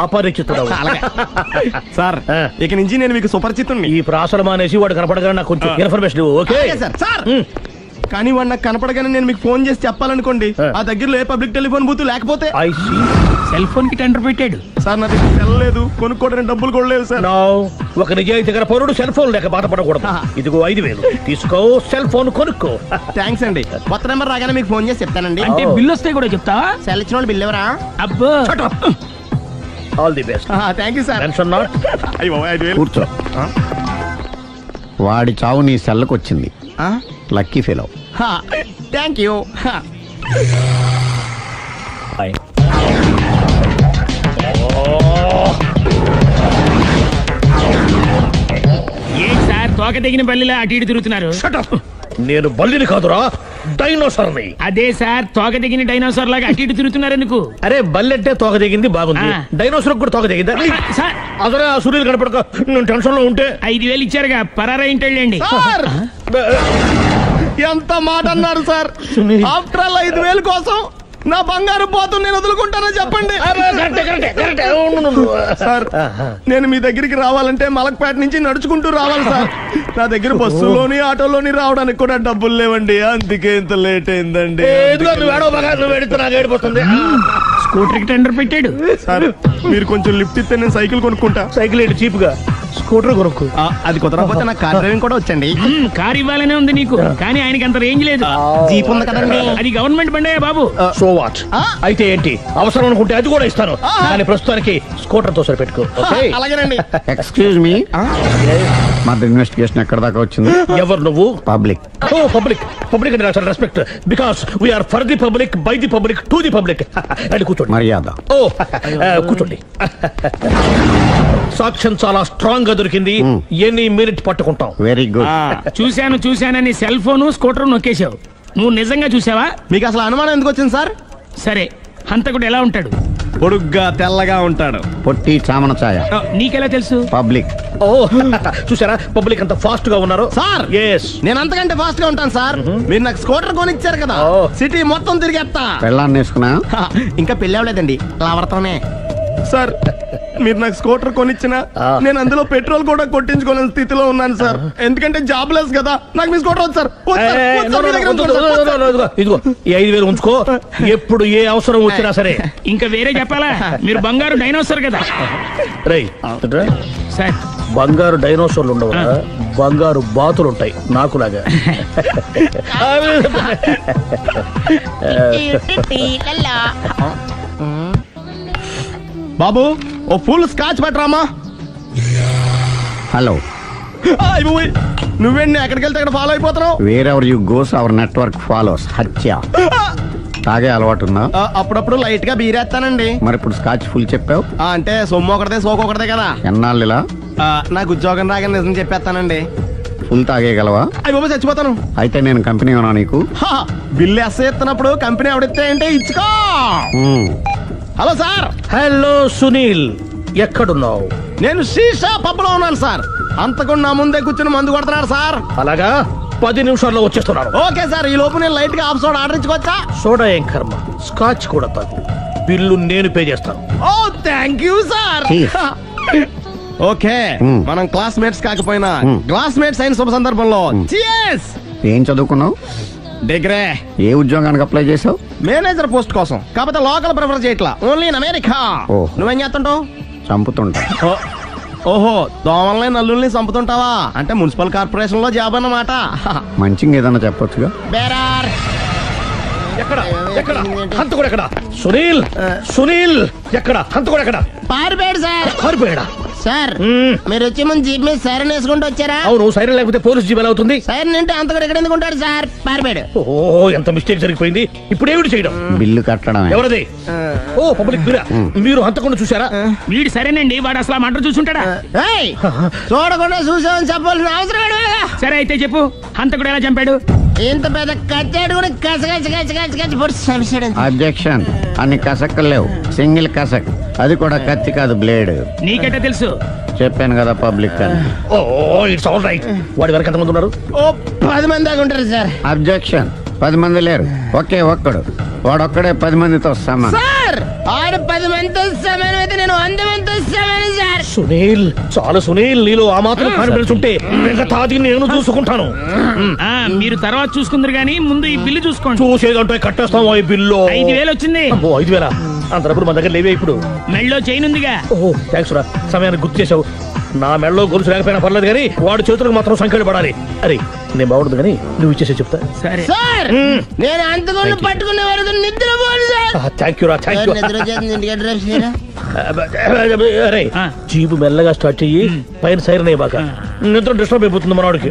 S5: అపరిచితుడవు.
S1: సార్ ఇక నుంచి నేను మీకు సుపరిచితుడిని.
S5: ఈ ప్రాసలు మానేసి వాడు కనపడగానే నాకు కొంచెం ఇన్ఫర్మేషన్. Okay
S1: sir. కానీ వాడు నాకు కనపడగానే నేను మీకు ఫోన్ చేసి చెప్పాలనుకోండి, ఆ దగ్గరలో ఏ పబ్లిక్ టెలిఫోన్ బూత్ లేకపోతే.
S7: సెల్ ఫోన్ కి టెండర్ పెట్టాడు
S1: సార్. నా దగ్గర సెల్ లేదు, కొనుక్కోవడానికి డబ్బులు కూడా లేవు సార్.
S5: ఒక నిజాయితీ గల పౌరుడు సెల్ ఫోన్ లేక బాధపడకూడదు. ఇదిగో 5000 తీసుకో, సెల్ ఫోన్ కొనుక్కో.
S1: థ్యాంక్స్ అండి. కొత్త నెంబర్ రాగానే మీకు ఫోన్ చేసి చెప్తానండి.
S7: అంటే బిల్ వస్తే కూడా చెప్తావా?
S1: సెల్ ఇచ్చిన వాళ్ళు బిల్ ఎవరా?
S7: అబ్బో,
S5: all the best.
S1: Thank you sir.
S5: Tension not.
S4: కూర్చో. వాడి చావు నీ సెల్లకు వచ్చింది. Lucky fellow.
S1: Thank you.
S7: ఏం సార్ తోక తెగిన బల్లిలా అటు ఇటు తిరుగుతున్నారు?
S5: నేను బల్లిని కాదురా, డైనోసార్ని.
S7: అదే సార్, తోక తెగిన డైనోసార్ లాగా అటు ఇటు తిరుగుతున్నారు ఎందుకు?
S5: అరే బల్లెట్టే తోక తెగింది బాగుంది, డైనోసార్ కూడా తోక తెగిందా? అదరే ఆ సూర్యులు కనపడక నేను టెన్షన్ లో ఉంటే
S7: 5000 ఇచ్చారుగా, పరారా ఇంటండి.
S1: ఎంత మాట అన్నారు సార్? ఆఫ్టర్ ఆల్ 5000 కోసం నా బంగారు పోతు నేను వదులుకుంటానని చెప్పండి సార్. నేను మీ దగ్గరికి రావాలంటే మలక్పేట నుంచి నడుచుకుంటూ రావాలి సార్. నా దగ్గర బస్సులోని ఆటోలోని రావడానికి కూడా డబ్బులు లేవండి, అందుకే ఇంత లేట్ అయిందండి.
S7: స్కూటర్ కి టెండర్ పెట్టాడు
S1: సార్. మీరు కొంచెం లిఫ్ట్ ఇస్తే నేను సైకిల్ కొనుక్కుంటా.
S5: సైకిల్ ఏంటి చీప్ గా, స్కూటర్ కొనుక్కు.
S1: అది కుదరకపోతే నాకు కార్ డ్రైవింగ్ కూడా వచ్చండి.
S7: కార్ ఇవ్వాలనే ఉంది నీకు, కానీ ఆయనకి అంత రేంజ్ లేదు.
S1: జీప్ ఉంది కదండి.
S7: అది గవర్నమెంట్ బండే బాబు.
S5: So what? అయితే ఏంటి, అవసరం అనుకుంటే అది కూడా ఇస్తాను, కానీ ప్రస్తుతానికి స్కూటర్ తో సరిపెట్టుకో.
S1: అలాగేనండి.
S4: ఎక్స్క్యూజ్ మీ, మర్డర్ ఇన్వెస్టిగేషన్ ఎక్కడ దాకా వచ్చింది?
S5: ఎవరు నువ్వు?
S4: పబ్లిక్.
S5: ఓ పబ్లిక్. పబ్లిక్ అంటే చాలా respect, because we are for the public, by the public, to the public. అని కూర్చోండి.
S4: మర్యాద.
S5: ఓ కూర్చోండి. సాక్ష్యం చాలా స్ట్రాంగ్ గా దొరికింది, ఎన్ని మినిట్ పట్టుకుంటాం.
S4: Very good.
S7: చూశానని సెల్ ఫోన్ స్కూటర్ నొక్కేశావు. నువ్వు నిజంగా చూసావా?
S1: మీకు అసలు అనుమానం ఎందుకు వచ్చింది సార్?
S7: సరే, హంతకుడు ఎలా ఉంటాడు?
S1: పొడుగ్గా తెల్లగా ఉంటాడు.
S4: పొట్టి చామన ఛాయ.
S7: నీకెలా తెలుసు?
S4: పబ్లిక్.
S5: ఓ చూసారా, పబ్లిక్ అంత ఫాస్ట్ గా ఉన్నారు
S1: సార్.
S5: ఎస్,
S1: నేను అంతకంటే ఫాస్ట్ గా ఉంటాను సార్. మీరు నాకు స్కూటర్ కొనిచ్చారు కదా, సిటీ మొత్తం తిరిగేస్తా.
S4: పెళ్ళాన్ని వేసుకున్నా?
S1: ఇంకా పెళ్ళి అవ్వలేదండి, లావర్తోనే. సార్ మీరు నాకు స్కూటర్ కొనిచ్చిన నేను అందులో పెట్రోల్ కూడా కొట్టించుకోలేని స్థితిలో ఉన్నాను సార్. ఎందుకంటే జాబ్ లెస్ కదా, నాకు మీ స్కూటర్ వద్దు సార్.
S5: ఇదిగో ఈ 5000 ఉంచుకో, ఎప్పుడు ఏ అవసరం వచ్చినా సరే.
S7: ఇంకా వేరే చెప్పాలా? మీరు బంగారు డైనోసార్ కదా.
S5: రేయ్
S7: సార్,
S5: బంగారు డైనోసార్లు ఉండవు, బంగారు బాతులు ఉంటాయి నాకులాగా.
S1: బాబు ఓ ఫుల్ స్కాచ్ పట్టరామా.
S4: హలో.
S1: నువ్వేండి ఎక్కడికి వెళ్తే అక్కడ ఫాలో అయిపోతున్నావు?
S4: Wherever you goes our network follows. హత్య. తాగే అలవాటు ఉందా?
S1: అప్పుడప్పుడు లైట్ గా బీరేస్తానండి.
S4: మరి ఇప్పుడు స్కాచ్ ఫుల్ చెప్పావు
S1: అంటే సొమ్ము ఒకటిదే సోకు ఒకటిదే కదా.
S4: ఎన్నాళ్ళు ఇలా?
S1: నాకు ఉద్యోగం రాగానే నిజం చెప్పేస్తానండి.
S4: ఫుల్ తాగేయగలవా?
S1: అయ్యి బాబు చచ్చిపోతాను.
S4: అయితే నేను కంపెనీ ఉన్నా నీకు?
S1: బిల్లు ఎత్తనప్పుడు కంపెనీ ఎవడితే అంటే ఇచ్చుకో. Hello sir.
S5: హలో సునీల్, ఎక్కడున్నావు?
S1: నేను శీషా పబ్ లో ఉన్నాను సార్. అంతకుండా నా ముందే కూర్చుని మందు కొడుతున్నాడు సార్.
S5: అలాగా, 10 నిమిషాల్లో వచ్చేస్తున్నాను.
S1: ఓకే సార్, ఈ లోపు నేను లైట్ గా హాఫ్ సోడా ఆర్డర్ ఇచ్చుకోవచ్చా?
S5: సోడా ఏం కర్మ, స్కాచ్ కూడా తాగు. బిల్లు నేను పే చేస్తాను.
S1: ఓ థ్యాంక్ యూ సార్. ఓకే, మనం క్లాస్మేట్స్ కాకపోయినా క్లాస్మేట్స్ అయిన శుభ సందర్భంలో cheers.
S4: ఏం చదువుకున్నావు?
S1: డిగ్రీ.
S4: ఏ ఉద్యోగానికి అప్లై చేసావు?
S1: మేనేజర్ పోస్ట్ కోసం. కాకపోతే లోకల్ ప్రిఫర్ చేయట్లా, ఓన్లీ ఇన్ అమెరికా. నువ్వేం చేస్తుంటావు?
S4: చంపుతుంటా.
S1: ఓహో, దోమల్ని నల్లుల్ని చంపుతుంటావా? అంటే మున్సిపల్ కార్పొరేషన్ లో జాబ్ అన్నమాట.
S4: మంచిగా ఏదన్నా చెప్పొచ్చుగా.
S1: బేరార్.
S5: ఎక్కడ ఎక్కడ హంతకుడు ఎక్కడ? సునీల్, సునీల్ ఎక్కడ? హంతకుడు ఎక్కడ?
S1: పారిపోయాడు సార్.
S5: పారిపోయాడా?
S1: సార్ మీరు వచ్చే ముందు జీప్ మీద సైరన్ వేసుకుంటూ వచ్చారా?
S5: అవును, సైరన్ లేకపోతే పోలీస్ జీప్ ఎలా అవుతుంది?
S1: సైరన్ అంటే అంతకుడు ఎక్కడ ఎందుకు ఉంటాడు సార్? పారిపోయాడు.
S5: ఓ, ఎంత మిస్టేక్ జరిగిపోయింది. ఇప్పుడు ఏమిటి చేయడం?
S4: బిల్లు కట్టడం.
S5: ఎవరది? ఓ పబ్లిక్ మీరా? మీరు హంతకుండా చూసారా?
S7: వీడు సరేనండి, వాడు అసలు మంట చూసుంటాడా?
S1: చూడకుండా చూసామని చెప్పాల్సిన అవసరం లేదు.
S7: సరే అయితే చెప్పు, హంతకుడు ఎలా చంపాడు?
S1: ఇంత పెద్ద కచ్చాడు కూడా కసగచ్చి పొడి.
S4: అబ్జెక్షన్. అన్ని కసక్కలు లేవు, సింగిల్ కసక్. అది కూడా కత్తి కాదు, బ్లేడ్.
S7: నీకెట్టా తెలుసు?
S4: చెప్పాను కదా పబ్లిక్ అని.
S5: Oh it's all right. వాడి వరకు ఎంతమంది ఉన్నారు?
S1: ఓ 10 మంది దాకా ఉంటారు సార్.
S4: అబ్జెక్షన్. 10 మంది లేరు, ఒకే ఒక్కడు. వాడొక్కడే 10 మందితో సమానం.
S1: సార్ ఆడు 10 మందితో సమానం అయితే నేను 100 మందితో సమానం సార్.
S5: సునీల్, చాలు సునీల్, నీలో ఆ మాత్రం కాన్ఫిడెన్స్ ఉంటే మిగతాది నేను చూసుకుంటాను.
S7: మీరు తర్వాత చూసుకుందరు గానీ ముందు ఈ బిల్లు చూసుకోండి.
S5: చూసేదంటే కట్టేస్తాం. ఈ బిల్లు
S7: 5,000 వచ్చింది.
S5: 5,000 అంతప్పుడు మన దగ్గర లేవే ఇప్పుడు.
S7: మెళ్ళో చైన్ ఉందిగా.
S5: ఓహో థ్యాంక్స్ రా, సమయానికి గుర్తు చేసావు. నా మెళ్ళలో గొలుసు లేకపోయినా పర్లేదు కానీ వాడి చేతులకు మాత్రం సంఖ్యలు పడాలి. అరే నేను బాగుంటుంది కానీ నువ్వు ఇచ్చేసే చెప్తా.
S7: సరే
S1: సార్, నేను అంతకుండా పట్టుకునే వరకు నిద్రపోను సార్.
S5: థ్యాంక్ యూ రా, థ్యాంక్ యూ.
S1: నిద్ర చేస్తుంది ఇంటికి డ్రైవ్ చేయరా?
S5: అరే జీపు మెల్లగా స్టార్ట్ చెయ్యి, పైన సైరన్ అయ్యాక నిద్ర డిస్టర్బ్ అయిపోతుంది మనవాడికి.